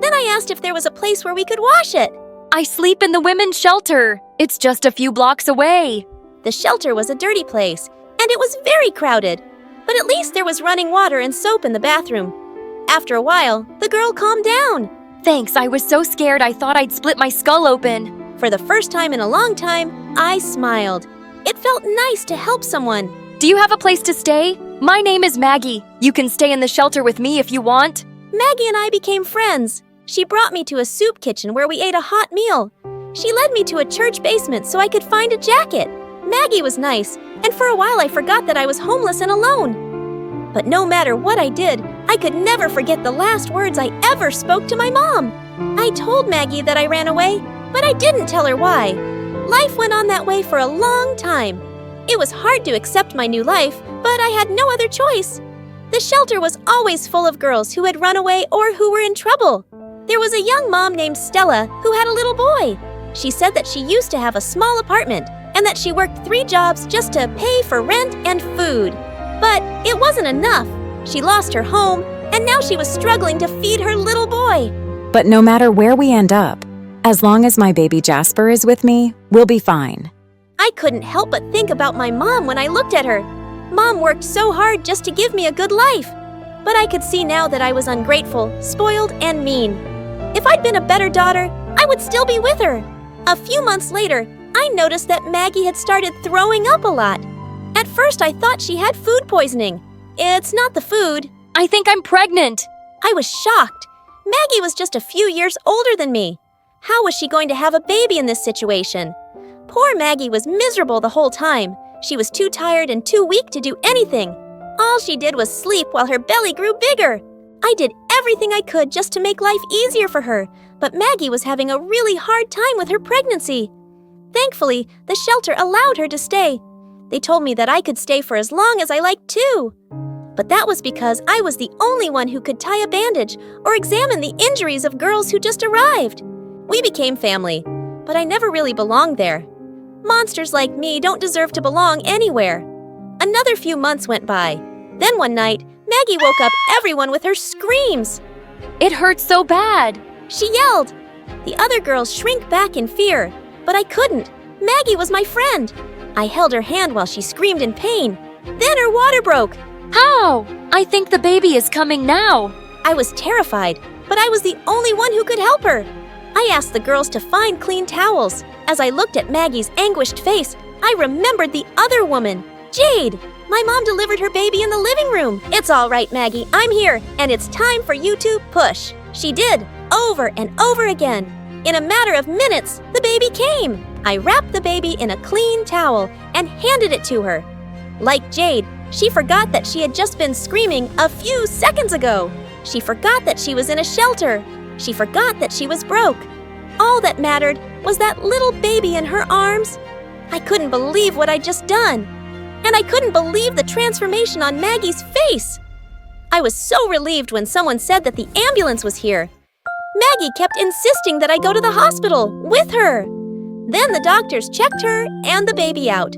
[SPEAKER 18] Then I asked if there was a place where we could wash it.
[SPEAKER 3] I sleep in the women's shelter. It's just a few blocks away.
[SPEAKER 18] The shelter was a dirty place, and it was very crowded. But at least there was running water and soap in the bathroom. After a while, the girl calmed down.
[SPEAKER 3] Thanks, I was so scared I thought I'd split my skull open.
[SPEAKER 18] For the first time in a long time, I smiled. It felt nice to help someone.
[SPEAKER 3] Do you have a place to stay? My name is Maggie. You can stay in the shelter with me if you want.
[SPEAKER 18] Maggie and I became friends. She brought me to a soup kitchen where we ate a hot meal. She led me to a church basement so I could find a jacket. Maggie was nice, and for a while I forgot that I was homeless and alone. But no matter what I did, I could never forget the last words I ever spoke to my mom. I told Maggie that I ran away, but I didn't tell her why. Life went on that way for a long time. It was hard to accept my new life, but I had no other choice. The shelter was always full of girls who had run away or who were in trouble. There was a young mom named Stella who had a little boy. She said that she used to have a small apartment and that she worked 3 jobs just to pay for rent and food. But it wasn't enough. She lost her home, and now she was struggling to feed her little boy.
[SPEAKER 22] But no matter where we end up, as long as my baby Jasper is with me, we'll be fine.
[SPEAKER 18] I couldn't help but think about my mom when I looked at her. Mom worked so hard just to give me a good life. But I could see now that I was ungrateful, spoiled, and mean. If I'd been a better daughter, I would still be with her. A few months later, I noticed that Maggie had started throwing up a lot. At first, I thought she had food poisoning. It's not the food.
[SPEAKER 3] I think I'm pregnant.
[SPEAKER 18] I was shocked. Maggie was just a few years older than me. How was she going to have a baby in this situation? Poor Maggie was miserable the whole time. She was too tired and too weak to do anything. All she did was sleep while her belly grew bigger. I did everything I could just to make life easier for her, but Maggie was having a really hard time with her pregnancy. Thankfully, the shelter allowed her to stay. They told me that I could stay for as long as I liked too. But that was because I was the only one who could tie a bandage or examine the injuries of girls who just arrived. We became family, but I never really belonged there. Monsters like me don't deserve to belong anywhere. Another few months went by. Then one night, Maggie woke up everyone with her screams.
[SPEAKER 3] It hurts so bad.
[SPEAKER 18] She yelled. The other girls shrank back in fear, but I couldn't. Maggie was my friend. I held her hand while she screamed in pain. Then her water broke.
[SPEAKER 3] How? I think the baby is coming now.
[SPEAKER 18] I was terrified, but I was the only one who could help her. I asked the girls to find clean towels. As I looked at Maggie's anguished face, I remembered the other woman, Jade. My mom delivered her baby in the living room. It's all right, Maggie. I'm here, and it's time for you to push. She did, over and over again. In a matter of minutes, the baby came. I wrapped the baby in a clean towel and handed it to her. Like Jade, she forgot that she had just been screaming a few seconds ago. She forgot that she was in a shelter. She forgot that she was broke. All that mattered was that little baby in her arms. I couldn't believe what I'd just done. And I couldn't believe the transformation on Maggie's face. I was so relieved when someone said that the ambulance was here. Maggie kept insisting that I go to the hospital with her. Then the doctors checked her and the baby out.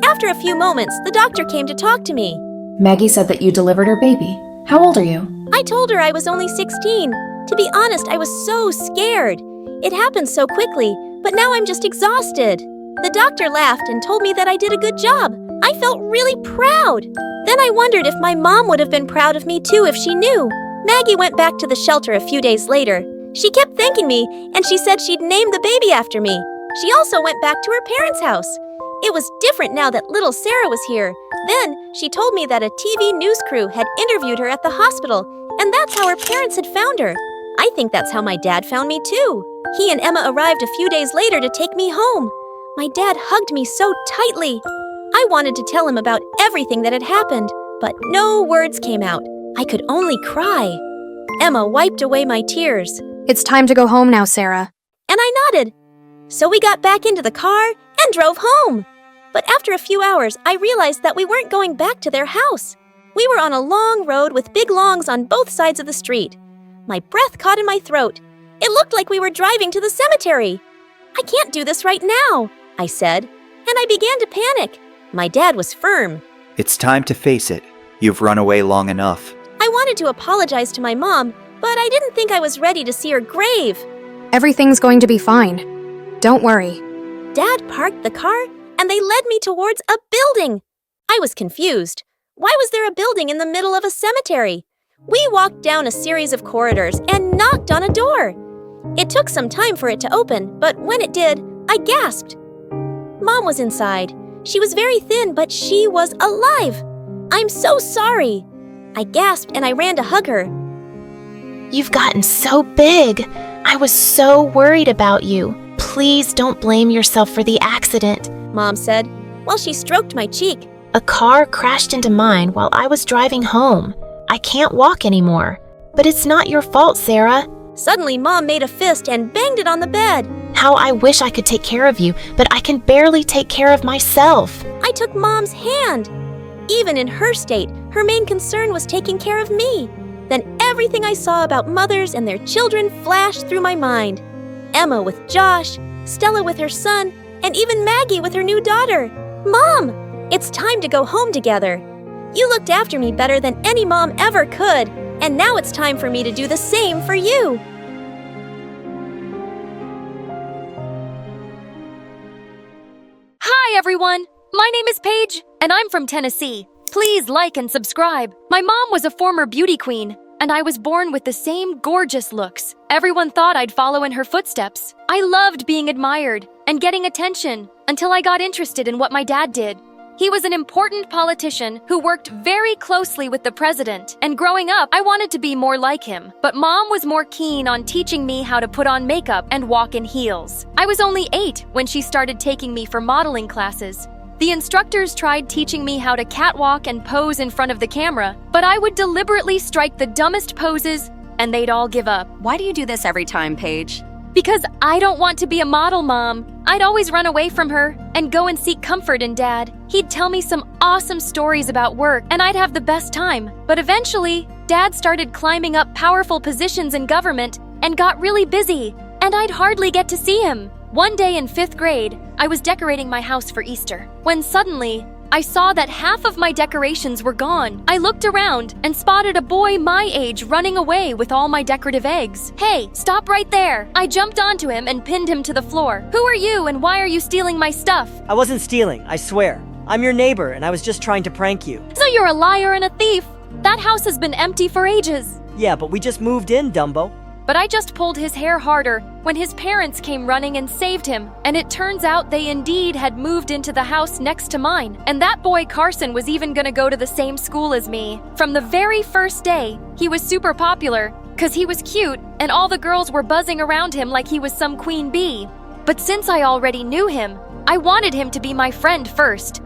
[SPEAKER 18] After a few moments, the doctor came to talk to me.
[SPEAKER 6] Maggie said that you delivered her baby. How old are you?
[SPEAKER 18] I told her I was only 16. To be honest, I was so scared. It happened so quickly, but now I'm just exhausted. The doctor laughed and told me that I did a good job. I felt really proud. Then I wondered if my mom would have been proud of me too if she knew. Maggie went back to the shelter a few days later. She kept thanking me, and she said she'd name the baby after me. She also went back to her parents' house. It was different now that little Sarah was here. Then she told me that a TV news crew had interviewed her at the hospital, and that's how her parents had found her. I think that's how my dad found me too. He and Emma arrived a few days later to take me home. My dad hugged me so tightly. I wanted to tell him about everything that had happened, but no words came out. I could only cry. Emma wiped away my tears.
[SPEAKER 2] It's time to go home now, Sarah.
[SPEAKER 18] And I nodded. So we got back into the car and drove home. But after a few hours, I realized that we weren't going back to their house. We were on a long road with big longs on both sides of the street. My breath caught in my throat. It looked like we were driving to the cemetery. I can't do this right now, I said, and I began to panic. My dad was firm.
[SPEAKER 9] It's time to face it. You've run away long enough.
[SPEAKER 18] I wanted to apologize to my mom, but I didn't think I was ready to see her grave.
[SPEAKER 2] Everything's going to be fine. Don't worry.
[SPEAKER 18] Dad parked the car, and they led me towards a building. I was confused. Why was there a building in the middle of a cemetery? We walked down a series of corridors and knocked on a door. It took some time for it to open, but when it did, I gasped. Mom was inside. She was very thin, but she was alive. I'm so sorry. I gasped and I ran to hug her.
[SPEAKER 21] You've gotten so big. I was so worried about you. Please don't blame yourself for the accident,
[SPEAKER 18] Mom said, while she stroked my cheek.
[SPEAKER 21] A car crashed into mine while I was driving home. I can't walk anymore. But it's not your fault, Sarah.
[SPEAKER 18] Suddenly, Mom made a fist and banged it on the bed.
[SPEAKER 21] How I wish I could take care of you, but I can barely take care of myself.
[SPEAKER 18] I took Mom's hand. Even in her state, her main concern was taking care of me. Then everything I saw about mothers and their children flashed through my mind. Emma with Josh, Stella with her son, and even Maggie with her new daughter. Mom, it's time to go home together. You looked after me better than any mom ever could, and now it's time for me to do the same for you.
[SPEAKER 3] Hi, everyone. My name is Paige, and I'm from Tennessee. Please like and subscribe. My mom was a former beauty queen, and I was born with the same gorgeous looks. Everyone thought I'd follow in her footsteps. I loved being admired and getting attention until I got interested in what my dad did. He was an important politician who worked very closely with the president, and growing up, I wanted to be more like him. But Mom was more keen on teaching me how to put on makeup and walk in heels. I was only 8 when she started taking me for modeling classes. The instructors tried teaching me how to catwalk and pose in front of the camera, but I would deliberately strike the dumbest poses, and they'd all give up.
[SPEAKER 8] Why do you do this every time, Paige?
[SPEAKER 3] Because I don't want to be a model mom. I'd always run away from her and go and seek comfort in Dad. He'd tell me some awesome stories about work, and I'd have the best time. But eventually, Dad started climbing up powerful positions in government and got really busy, and I'd hardly get to see him. One day in 5th grade, I was decorating my house for Easter, when suddenly, I saw that half of my decorations were gone. I looked around and spotted a boy my age running away with all my decorative eggs. Hey, stop right there! I jumped onto him and pinned him to the floor. Who are you and why are you stealing my stuff?
[SPEAKER 10] I wasn't stealing, I swear. I'm your neighbor and I was just trying to prank you.
[SPEAKER 3] So you're a liar and a thief! That house has been empty for ages.
[SPEAKER 10] Yeah, but we just moved in, Dumbo.
[SPEAKER 3] But I just pulled his hair harder when his parents came running and saved him. And it turns out they indeed had moved into the house next to mine. And that boy Carson was even gonna go to the same school as me. From the very first day, he was super popular because he was cute and all the girls were buzzing around him like he was some queen bee. But since I already knew him, I wanted him to be my friend first.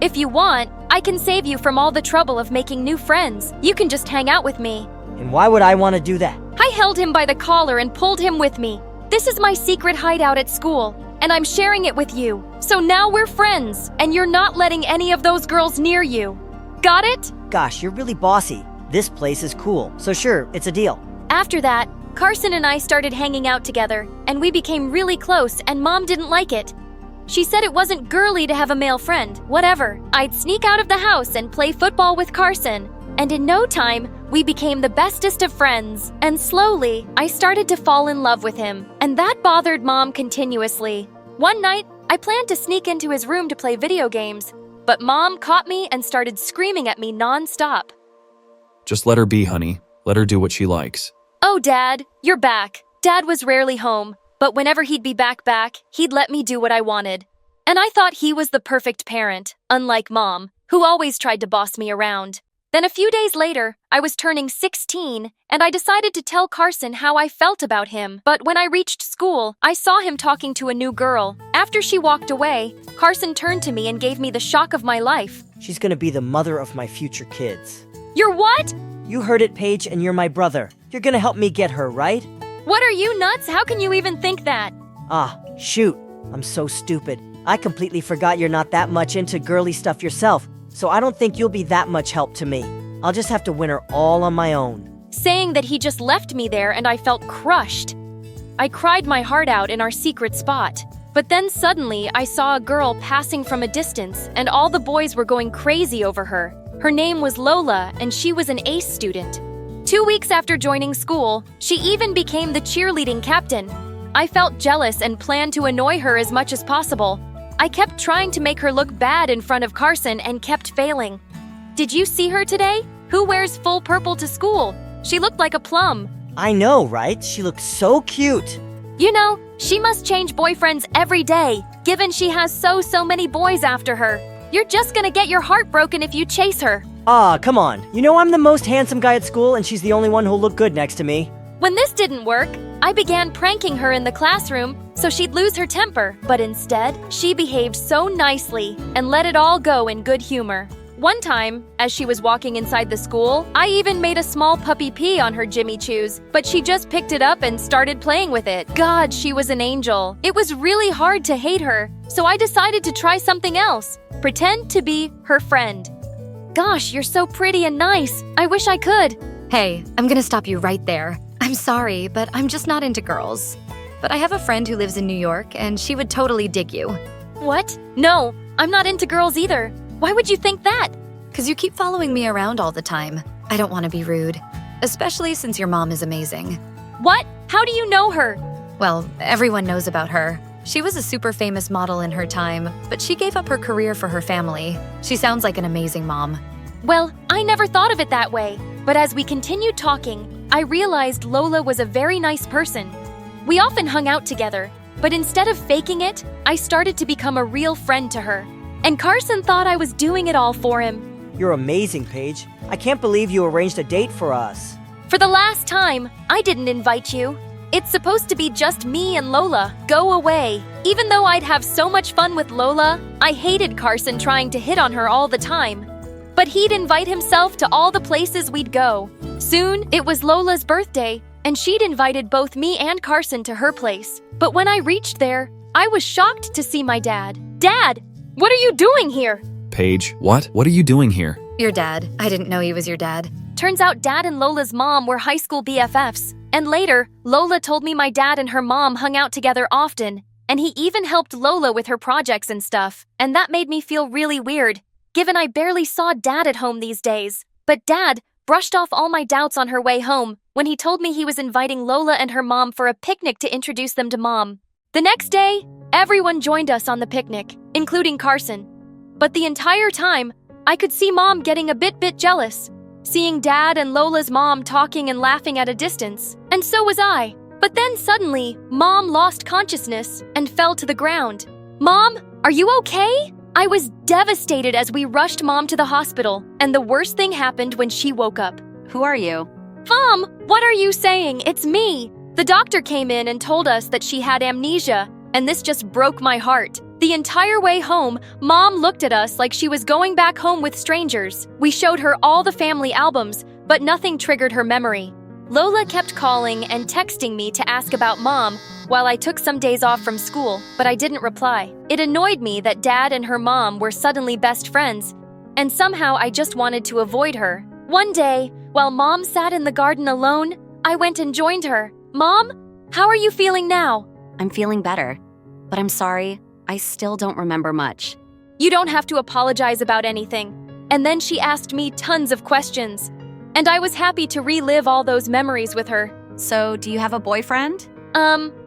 [SPEAKER 3] If you want, I can save you from all the trouble of making new friends. You can just hang out with me.
[SPEAKER 10] And why would I want to do that?
[SPEAKER 3] I held him by the collar and pulled him with me. This is my secret hideout at school, and I'm sharing it with you. So now we're friends, and you're not letting any of those girls near you. Got it?
[SPEAKER 10] Gosh, you're really bossy. This place is cool, so sure, it's a deal.
[SPEAKER 3] After that, Carson and I started hanging out together, and we became really close, and Mom didn't like it. She said it wasn't girly to have a male friend. Whatever. I'd sneak out of the house and play football with Carson. And in no time, we became the bestest of friends. And slowly, I started to fall in love with him. And that bothered Mom continuously. One night, I planned to sneak into his room to play video games. But Mom caught me and started screaming at me non-stop.
[SPEAKER 20] Just let her be, honey. Let her do what she likes.
[SPEAKER 3] Oh, Dad, you're back. Dad was rarely home. But whenever he'd be back, he'd let me do what I wanted. And I thought he was the perfect parent, unlike Mom, who always tried to boss me around. Then a few days later, I was turning 16, and I decided to tell Carson how I felt about him. But when I reached school, I saw him talking to a new girl. After she walked away, Carson turned to me and gave me the shock of my life.
[SPEAKER 10] She's gonna be the mother of my future kids.
[SPEAKER 3] You're what?
[SPEAKER 10] You heard it, Paige, and you're my brother. You're gonna help me get her, right?
[SPEAKER 3] What are you, nuts? How can you even think that?
[SPEAKER 10] Ah, shoot. I'm so stupid. I completely forgot you're not that much into girly stuff yourself, so I don't think you'll be that much help to me. I'll just have to win her all on my own.
[SPEAKER 3] Saying that he just left me there and I felt crushed. I cried my heart out in our secret spot. But then suddenly I saw a girl passing from a distance and all the boys were going crazy over her. Her name was Lola and she was an ace student. 2 weeks after joining school, she even became the cheerleading captain. I felt jealous and planned to annoy her as much as possible. I kept trying to make her look bad in front of Carson and kept failing. Did you see her today? Who wears full purple to school? She looked like a plum.
[SPEAKER 10] I know, right? She looks so cute.
[SPEAKER 3] You know, she must change boyfriends every day, given she has so many boys after her. You're just gonna get your heart broken if you chase her.
[SPEAKER 10] Ah, come on. You know I'm the most handsome guy at school and she's the only one who'll look good next to me.
[SPEAKER 3] When this didn't work, I began pranking her in the classroom so she'd lose her temper. But instead, she behaved so nicely and let it all go in good humor. One time, as she was walking inside the school, I even made a small puppy pee on her Jimmy Choos, but she just picked it up and started playing with it. God, she was an angel. It was really hard to hate her, so I decided to try something else. Pretend to be her friend. Gosh, you're so pretty and nice. I wish I could.
[SPEAKER 8] Hey, I'm gonna stop you right there. I'm sorry, but I'm just not into girls. But I have a friend who lives in New York, and she would totally dig you.
[SPEAKER 3] What? No, I'm not into girls either. Why would you think that?
[SPEAKER 8] 'Cause you keep following me around all the time. I don't want to be rude, especially since your mom is amazing.
[SPEAKER 3] What? How do you know her?
[SPEAKER 8] Well, everyone knows about her. She was a super famous model in her time, but she gave up her career for her family. She sounds like an amazing mom.
[SPEAKER 3] Well, I never thought of it that way. But as we continued talking, I realized Lola was a very nice person. We often hung out together, but instead of faking it, I started to become a real friend to her. And Carson thought I was doing it all for him.
[SPEAKER 10] You're amazing, Paige. I can't believe you arranged a date for us.
[SPEAKER 3] For the last time, I didn't invite you. It's supposed to be just me and Lola. Go away. Even though I'd have so much fun with Lola, I hated Carson trying to hit on her all the time. But he'd invite himself to all the places we'd go. Soon, it was Lola's birthday, and she'd invited both me and Carson to her place. But when I reached there, I was shocked to see my dad. Dad, what are you doing here?
[SPEAKER 20] Paige, what? What are you doing here?
[SPEAKER 8] Your dad. I didn't know he was your dad.
[SPEAKER 3] Turns out Dad and Lola's mom were high school BFFs. And later, Lola told me my dad and her mom hung out together often, and he even helped Lola with her projects and stuff. And that made me feel really weird, given I barely saw Dad at home these days. But Dad brushed off all my doubts on her way home when he told me he was inviting Lola and her mom for a picnic to introduce them to Mom. The next day, everyone joined us on the picnic, including Carson. But the entire time, I could see Mom getting a bit jealous, seeing Dad and Lola's mom talking and laughing at a distance, and so was I. But then suddenly, Mom lost consciousness and fell to the ground. Mom, are you okay? I was devastated as we rushed Mom to the hospital, and the worst thing happened when she woke up.
[SPEAKER 11] Who are you?
[SPEAKER 3] Mom, what are you saying? It's me. The doctor came in and told us that she had amnesia, and this just broke my heart. The entire way home, Mom looked at us like she was going back home with strangers. We showed her all the family albums, but nothing triggered her memory. Lola kept calling and texting me to ask about Mom while I took some days off from school, but I didn't reply. It annoyed me that Dad and her mom were suddenly best friends, and somehow I just wanted to avoid her. One day, while Mom sat in the garden alone, I went and joined her. Mom, how are you feeling now?
[SPEAKER 11] I'm feeling better, but I'm sorry, I still don't remember much.
[SPEAKER 3] You don't have to apologize about anything. And then she asked me tons of questions, and I was happy to relive all those memories with her.
[SPEAKER 11] So, do you have a boyfriend?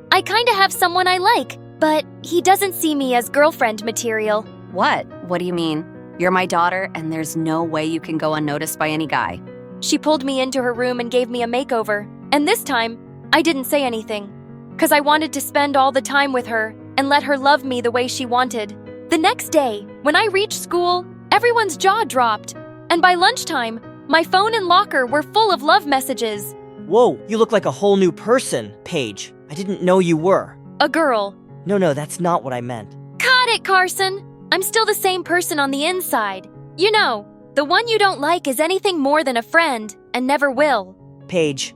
[SPEAKER 3] I kinda have someone I like, but he doesn't see me as girlfriend material.
[SPEAKER 11] What? What do you mean? You're my daughter, and there's no way you can go unnoticed by any guy.
[SPEAKER 3] She pulled me into her room and gave me a makeover, and this time, I didn't say anything, 'cause I wanted to spend all the time with her and let her love me the way she wanted. The next day, when I reached school, everyone's jaw dropped, and by lunchtime, my phone and locker were full of love messages.
[SPEAKER 10] Whoa, you look like a whole new person, Paige. I didn't know you were.
[SPEAKER 3] A girl.
[SPEAKER 10] No, that's not what I meant.
[SPEAKER 3] Cut it, Carson! I'm still the same person on the inside. You know, the one you don't like is anything more than a friend, and never will.
[SPEAKER 10] Paige,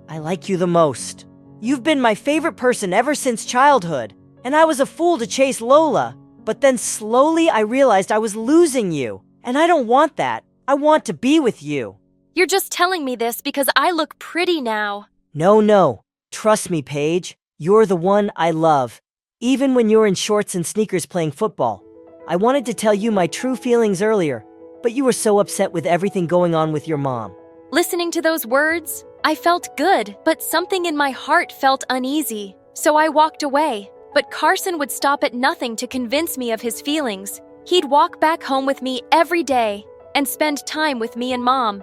[SPEAKER 10] I like you the most. You've been my favorite person ever since childhood, and I was a fool to chase Lola. But then slowly I realized I was losing you, and I don't want that. I want to be with you.
[SPEAKER 3] You're just telling me this because I look pretty now.
[SPEAKER 10] No. Trust me, Paige. You're the one I love, even when you're in shorts and sneakers playing football. I wanted to tell you my true feelings earlier, but you were so upset with everything going on with your mom.
[SPEAKER 3] Listening to those words, I felt good, but something in my heart felt uneasy. So I walked away, but Carson would stop at nothing to convince me of his feelings. He'd walk back home with me every day and spend time with me and Mom.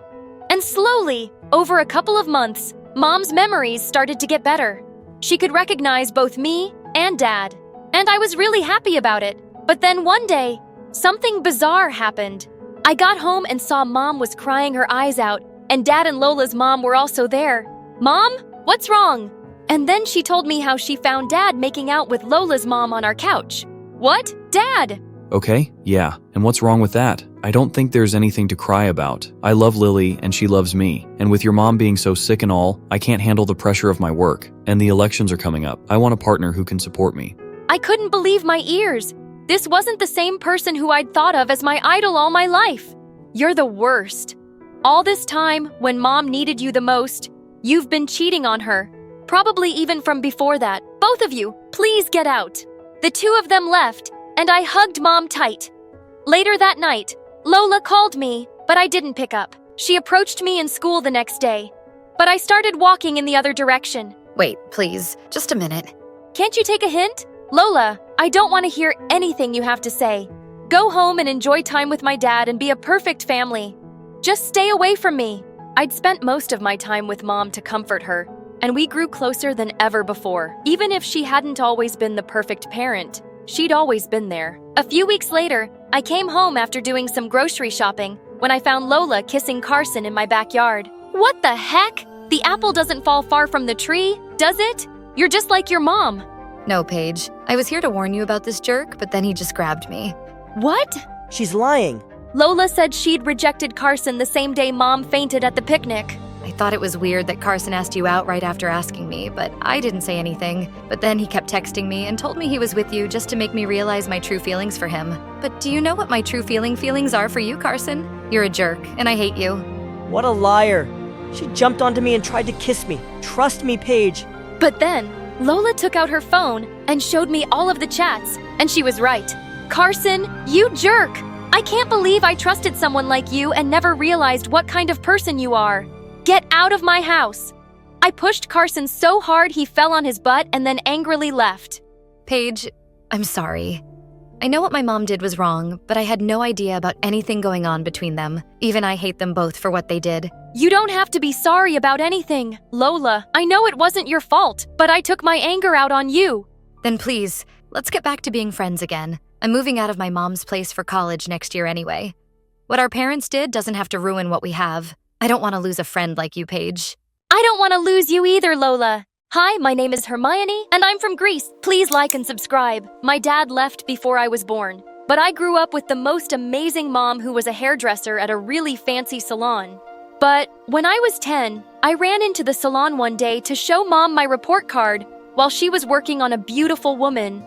[SPEAKER 3] And slowly, over a couple of months, Mom's memories started to get better. She could recognize both me and Dad, and I was really happy about it. But then one day, something bizarre happened. I got home and saw Mom was crying her eyes out, and Dad and Lola's mom were also there. Mom, what's wrong? And then she told me how she found Dad making out with Lola's mom on our couch. What? Dad?
[SPEAKER 20] Okay, yeah. And what's wrong with that? I don't think there's anything to cry about. I love Lily and she loves me. And with your mom being so sick and all, I can't handle the pressure of my work. And the elections are coming up. I want a partner who can support me.
[SPEAKER 3] I couldn't believe my ears. This wasn't the same person who I'd thought of as my idol all my life. You're the worst. All this time, when Mom needed you the most, you've been cheating on her. Probably even from before that. Both of you, please get out. The two of them left, and I hugged Mom tight. Later that night, Lola called me, but I didn't pick up. She approached me in school the next day, but I started walking in the other direction.
[SPEAKER 8] Wait, please, just a minute.
[SPEAKER 3] Can't you take a hint? Lola, I don't want to hear anything you have to say. Go home and enjoy time with my dad and be a perfect family. Just stay away from me. I'd spent most of my time with Mom to comfort her, and we grew closer than ever before. Even if she hadn't always been the perfect parent, she'd always been there. A few weeks later, I came home after doing some grocery shopping when I found Lola kissing Carson in my backyard. What the heck? The apple doesn't fall far from the tree, does it? You're just like your mom.
[SPEAKER 8] No, Paige. I was here to warn you about this jerk, but then he just grabbed me.
[SPEAKER 3] What?
[SPEAKER 10] She's lying.
[SPEAKER 3] Lola said she'd rejected Carson the same day Mom fainted at the picnic.
[SPEAKER 8] I thought it was weird that Carson asked you out right after asking me, but I didn't say anything. But then he kept texting me and told me he was with you just to make me realize my true feelings for him. But do you know what my true feelings are for you, Carson? You're a jerk, and I hate you.
[SPEAKER 10] What a liar. She jumped onto me and tried to kiss me. Trust me, Paige.
[SPEAKER 3] But then, Lola took out her phone and showed me all of the chats, and she was right. Carson, you jerk! I can't believe I trusted someone like you and never realized what kind of person you are. Get out of my house! I pushed Carson so hard he fell on his butt and then angrily left.
[SPEAKER 8] Paige, I'm sorry. I know what my mom did was wrong, but I had no idea about anything going on between them. Even I hate them both for what they did.
[SPEAKER 3] You don't have to be sorry about anything. Lola, I know it wasn't your fault, but I took my anger out on you.
[SPEAKER 8] Then please, let's get back to being friends again. I'm moving out of my mom's place for college next year anyway. What our parents did doesn't have to ruin what we have. I don't want to lose a friend like you, Paige.
[SPEAKER 3] I don't want to lose you either, Lola. Hi, my name is Hermione, and I'm from Greece. Please like and subscribe. My dad left before I was born, but I grew up with the most amazing mom who was a hairdresser at a really fancy salon. But when I was 10, I ran into the salon one day to show Mom my report card while she was working on a beautiful woman.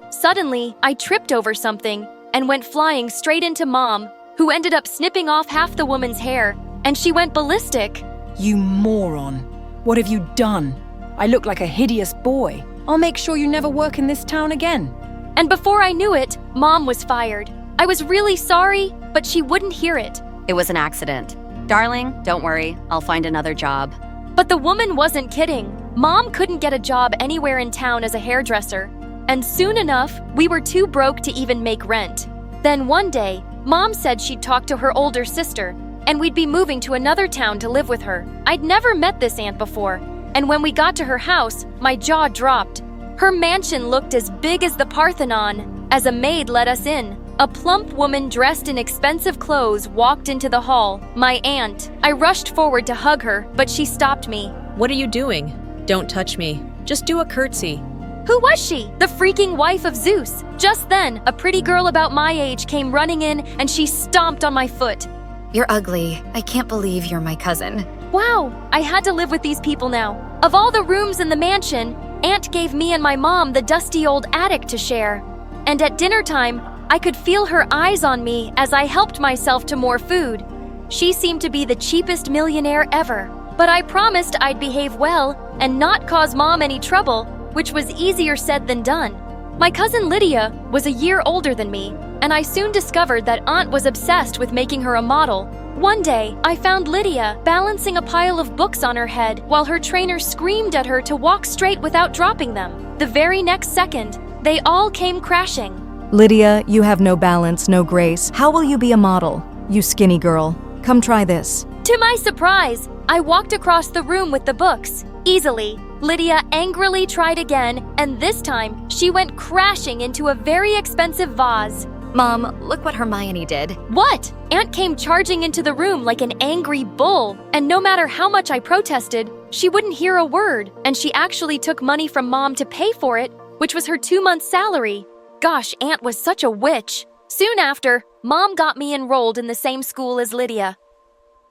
[SPEAKER 3] Suddenly, I tripped over something and went flying straight into Mom, who ended up snipping off half the woman's hair, and she went ballistic.
[SPEAKER 5] You moron. What have you done? I look like a hideous boy. I'll make sure you never work in this town again.
[SPEAKER 3] And before I knew it, Mom was fired. I was really sorry, but she wouldn't hear it.
[SPEAKER 11] It was an accident. Darling, don't worry. I'll find another job.
[SPEAKER 3] But the woman wasn't kidding. Mom couldn't get a job anywhere in town as a hairdresser. And soon enough, we were too broke to even make rent. Then one day, Mom said she'd talk to her older sister, and we'd be moving to another town to live with her. I'd never met this aunt before, and when we got to her house, my jaw dropped. Her mansion looked as big as the Parthenon. As a maid let us in, a plump woman dressed in expensive clothes walked into the hall, my aunt. I rushed forward to hug her, but she stopped me.
[SPEAKER 17] What are you doing? Don't touch me. Just do a curtsy.
[SPEAKER 3] Who was she? The freaking wife of Zeus. Just then, a pretty girl about my age came running in and she stomped on my foot.
[SPEAKER 8] You're ugly. I can't believe you're my cousin.
[SPEAKER 3] Wow, I had to live with these people now. Of all the rooms in the mansion, Aunt gave me and my mom the dusty old attic to share. And at dinner time, I could feel her eyes on me as I helped myself to more food. She seemed to be the cheapest millionaire ever. But I promised I'd behave well and not cause Mom any trouble, which was easier said than done. My cousin Lydia was a year older than me, and I soon discovered that Aunt was obsessed with making her a model. One day, I found Lydia balancing a pile of books on her head while her trainer screamed at her to walk straight without dropping them. The very next second, they all came crashing.
[SPEAKER 12] Lydia, you have no balance, no grace. How will you be a model? You skinny girl. Come try this.
[SPEAKER 3] To my surprise, I walked across the room with the books. Easily, Lydia angrily tried again, and this time, she went crashing into a very expensive vase.
[SPEAKER 8] Mom, look what Hermione did.
[SPEAKER 3] What? Aunt came charging into the room like an angry bull, and no matter how much I protested, she wouldn't hear a word, and she actually took money from Mom to pay for it, which was her 2-month salary. Gosh, Aunt was such a witch. Soon after, Mom got me enrolled in the same school as Lydia.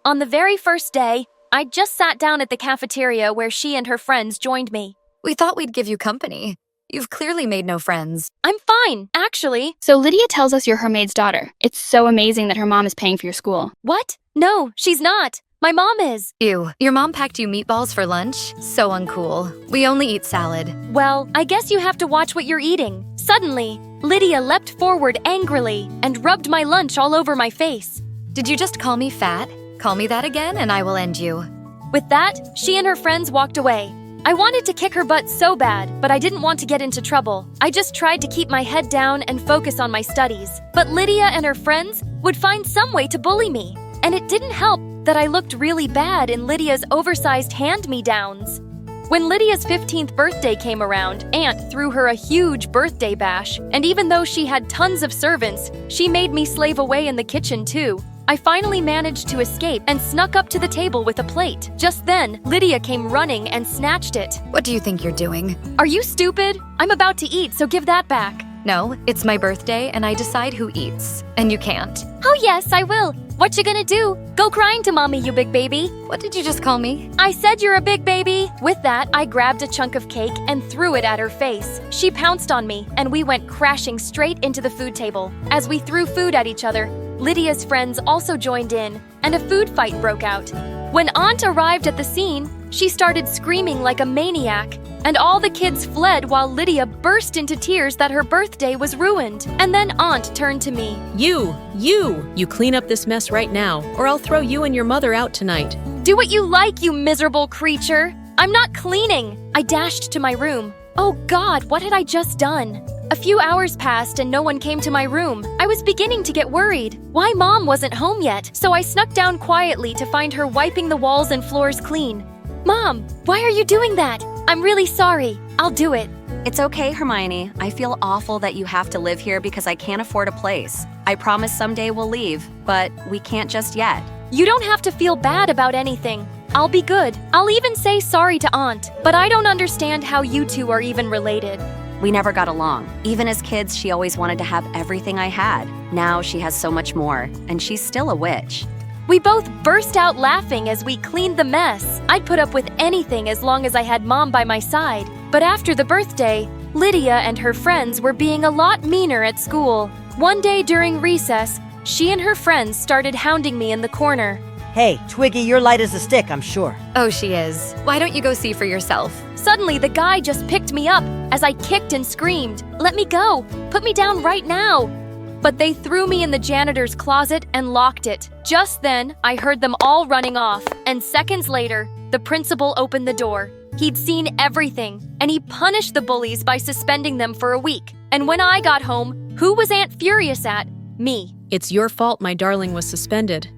[SPEAKER 3] On the very first day, I just sat down at the cafeteria where she and her friends joined me.
[SPEAKER 8] We thought we'd give you company. You've clearly made no friends.
[SPEAKER 3] I'm fine, actually.
[SPEAKER 23] So Lydia tells us you're her maid's daughter. It's so amazing that her mom is paying for your school.
[SPEAKER 3] What? No, she's not. My mom is.
[SPEAKER 8] Ew, your mom packed you meatballs for lunch? So uncool. We only eat salad.
[SPEAKER 3] Well, I guess you have to watch what you're eating. Suddenly, Lydia leapt forward angrily and rubbed my lunch all over my face.
[SPEAKER 8] Did you just call me fat? Call me that again and I will end you.
[SPEAKER 3] With that, she and her friends walked away. I wanted to kick her butt so bad, but I didn't want to get into trouble. I just tried to keep my head down and focus on my studies. But Lydia and her friends would find some way to bully me. And it didn't help that I looked really bad in Lydia's oversized hand-me-downs. When Lydia's 15th birthday came around, Aunt threw her a huge birthday bash, and even though she had tons of servants, she made me slave away in the kitchen too. I finally managed to escape and snuck up to the table with a plate. Just then, Lydia came running and snatched it.
[SPEAKER 8] What do you think you're doing?
[SPEAKER 3] Are you stupid? I'm about to eat, so give that back.
[SPEAKER 8] No, it's my birthday and I decide who eats. And you can't.
[SPEAKER 3] Oh yes, I will. What you gonna do? Go crying to mommy, you big baby.
[SPEAKER 8] What did you just call me?
[SPEAKER 3] I said you're a big baby. With that, I grabbed a chunk of cake and threw it at her face. She pounced on me, and we went crashing straight into the food table. As we threw food at each other, Lydia's friends also joined in, and a food fight broke out. When Aunt arrived at the scene, she started screaming like a maniac, and all the kids fled while Lydia burst into tears that her birthday was ruined. And then Aunt turned to me.
[SPEAKER 17] You clean up this mess right now, or I'll throw you and your mother out tonight.
[SPEAKER 3] Do what you like, you miserable creature. I'm not cleaning. I dashed to my room. Oh God, what had I just done? A few hours passed and no one came to my room. I was beginning to get worried. Why Mom wasn't home yet? So I snuck down quietly to find her wiping the walls and floors clean. Mom, why are you doing that? I'm really sorry. I'll do it.
[SPEAKER 11] It's okay, Hermione. I feel awful that you have to live here because I can't afford a place. I promise someday we'll leave, but we can't just yet.
[SPEAKER 3] You don't have to feel bad about anything. I'll be good. I'll even say sorry to Aunt, but I don't understand how you two are even related.
[SPEAKER 11] We never got along. Even as kids, she always wanted to have everything I had. Now she has so much more, and she's still a witch.
[SPEAKER 3] We both burst out laughing as we cleaned the mess. I'd put up with anything as long as I had Mom by my side. But after the birthday, Lydia and her friends were being a lot meaner at school. One day during recess, she and her friends started hounding me in the corner.
[SPEAKER 10] Hey, Twiggy, you're light as a stick, I'm sure.
[SPEAKER 8] Oh, she is. Why don't you go see for yourself?
[SPEAKER 3] Suddenly, the guy just picked me up as I kicked and screamed, "Let me go! Put me down right now!" But they threw me in the janitor's closet and locked it. Just then, I heard them all running off, and seconds later, the principal opened the door. He'd seen everything, and he punished the bullies by suspending them for a week. And when I got home, who was Aunt furious at? Me.
[SPEAKER 17] It's your fault my darling was suspended.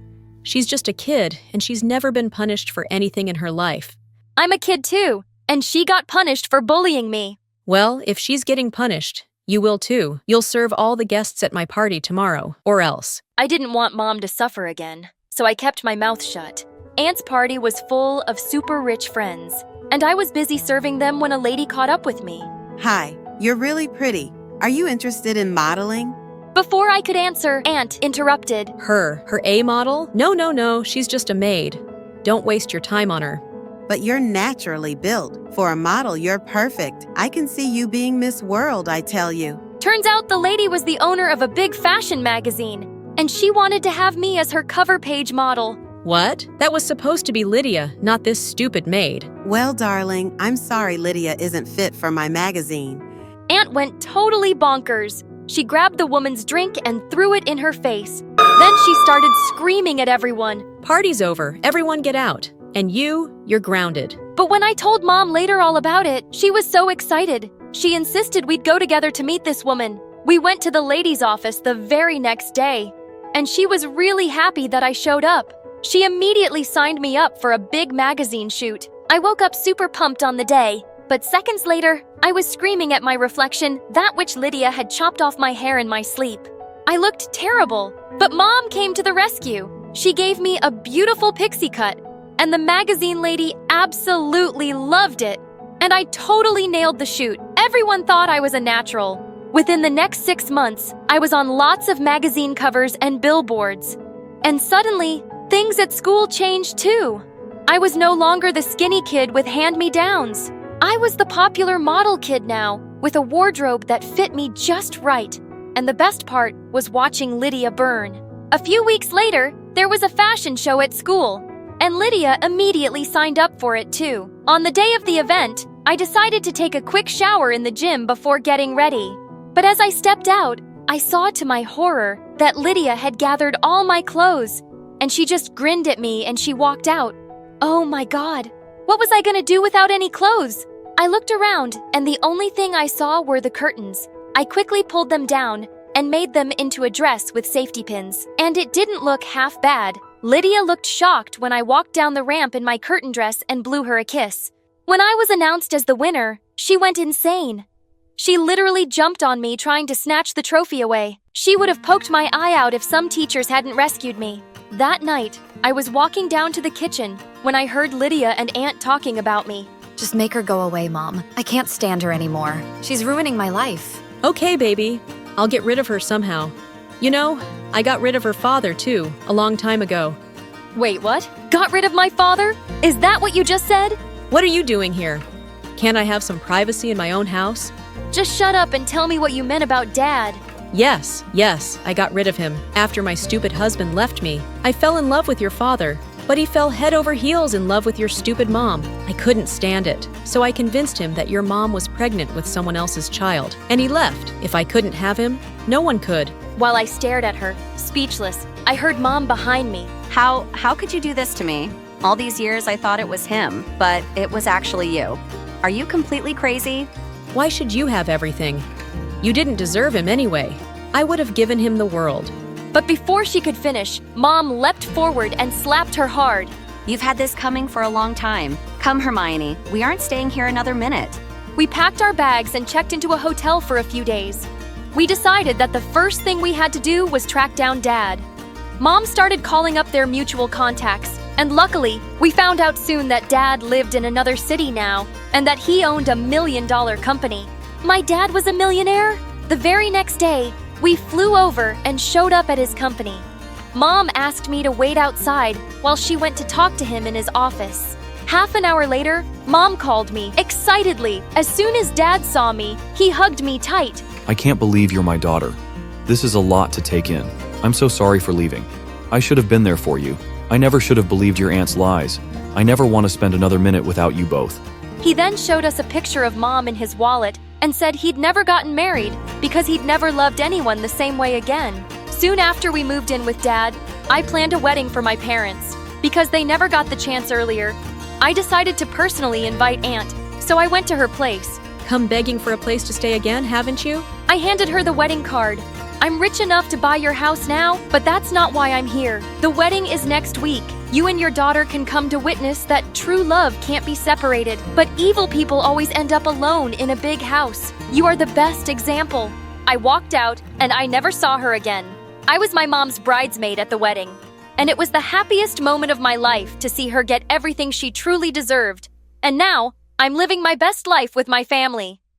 [SPEAKER 17] She's just a kid, and she's never been punished for anything in her life.
[SPEAKER 3] I'm a kid too, and she got punished for bullying me.
[SPEAKER 17] Well, if she's getting punished, you will too. You'll serve all the guests at my party tomorrow, or else.
[SPEAKER 3] I didn't want Mom to suffer again, so I kept my mouth shut. Aunt's party was full of super rich friends, and I was busy serving them when a lady caught up with me.
[SPEAKER 1] Hi, you're really pretty. Are you interested in modeling?
[SPEAKER 3] Before I could answer, Aunt interrupted.
[SPEAKER 17] Her A model? No, she's just a maid. Don't waste your time on her.
[SPEAKER 1] But you're naturally built. For a model, you're perfect. I can see you being Miss World, I tell you.
[SPEAKER 3] Turns out the lady was the owner of a big fashion magazine, and she wanted to have me as her cover page model.
[SPEAKER 17] What? That was supposed to be Lydia, not this stupid maid.
[SPEAKER 1] Well, darling, I'm sorry Lydia isn't fit for my magazine.
[SPEAKER 3] Aunt went totally bonkers. She grabbed the woman's drink and threw it in her face. Then she started screaming at everyone.
[SPEAKER 17] Party's over. Everyone get out. And you're grounded.
[SPEAKER 3] But when I told Mom later all about it, she was so excited. She insisted we'd go together to meet this woman. We went to the lady's office the very next day, and she was really happy that I showed up. She immediately signed me up for a big magazine shoot. I woke up super pumped on the day, but seconds later, I was screaming at my reflection, that which Lydia had chopped off my hair in my sleep. I looked terrible, but Mom came to the rescue. She gave me a beautiful pixie cut, and the magazine lady absolutely loved it. And I totally nailed the shoot. Everyone thought I was a natural. Within the next 6 months, I was on lots of magazine covers and billboards. And suddenly, things at school changed too. I was no longer the skinny kid with hand-me-downs. I was the popular model kid now, with a wardrobe that fit me just right. And the best part was watching Lydia burn. A few weeks later, there was a fashion show at school, and Lydia immediately signed up for it too. On the day of the event, I decided to take a quick shower in the gym before getting ready. But as I stepped out, I saw to my horror that Lydia had gathered all my clothes, and she just grinned at me and she walked out. Oh my God, what was I gonna do without any clothes? I looked around, and the only thing I saw were the curtains. I quickly pulled them down and made them into a dress with safety pins, and it didn't look half bad. Lydia looked shocked when I walked down the ramp in my curtain dress and blew her a kiss. When I was announced as the winner, she went insane. She literally jumped on me trying to snatch the trophy away. She would have poked my eye out if some teachers hadn't rescued me. That night, I was walking down to the kitchen when I heard Lydia and Aunt talking about me.
[SPEAKER 8] Just make her go away, Mom. I can't stand her anymore. She's ruining my life.
[SPEAKER 17] Okay, baby. I'll get rid of her somehow. You know,
[SPEAKER 7] I got rid of her father, too, a long time ago.
[SPEAKER 3] Wait, what? Got rid of my father? Is that what you just said?
[SPEAKER 7] What are you doing here? Can't I have some privacy in my own house?
[SPEAKER 3] Just shut up and tell me what you meant about Dad.
[SPEAKER 7] Yes, I got rid of him after my stupid husband left me. I fell in love with your father, but he fell head over heels in love with your stupid mom. I couldn't stand it, so I convinced him that your mom was pregnant with someone else's child, and he left. If I couldn't have him, no one could.
[SPEAKER 3] While I stared at her, speechless, I heard Mom behind me.
[SPEAKER 11] How could you do this to me? All these years I thought it was him, but it was actually you. Are you completely crazy?
[SPEAKER 7] Why should you have everything? You didn't deserve him anyway. I would have given him the world.
[SPEAKER 3] But before she could finish, Mom leapt forward and slapped her hard.
[SPEAKER 11] You've had this coming for a long time. Come, Hermione, we aren't staying here another minute.
[SPEAKER 3] We packed our bags and checked into a hotel for a few days. We decided that the first thing we had to do was track down Dad. Mom started calling up their mutual contacts, and luckily, we found out soon that Dad lived in another city now, and that he owned a $1 million company. My dad was a millionaire? The very next day, we flew over and showed up at his company. Mom asked me to wait outside while she went to talk to him in his office. Half an hour later, Mom called me, excitedly. As soon as Dad saw me, he hugged me tight.
[SPEAKER 20] I can't believe you're my daughter. This is a lot to take in. I'm so sorry for leaving. I should have been there for you. I never should have believed your aunt's lies. I never want to spend another minute without you both.
[SPEAKER 3] He then showed us a picture of Mom in his wallet and said he'd never gotten married because he'd never loved anyone the same way again. Soon after we moved in with Dad, I planned a wedding for my parents. Because they never got the chance earlier, I decided to personally invite Aunt, so I went to her place.
[SPEAKER 7] Come begging for a place to stay again, haven't you?
[SPEAKER 3] I handed her the wedding card. I'm rich enough to buy your house now, but that's not why I'm here. The wedding is next week. You and your daughter can come to witness that true love can't be separated, but evil people always end up alone in a big house. You are the best example. I walked out, and I never saw her again. I was my mom's bridesmaid at the wedding, and it was the happiest moment of my life to see her get everything she truly deserved. And now, I'm living my best life with my family.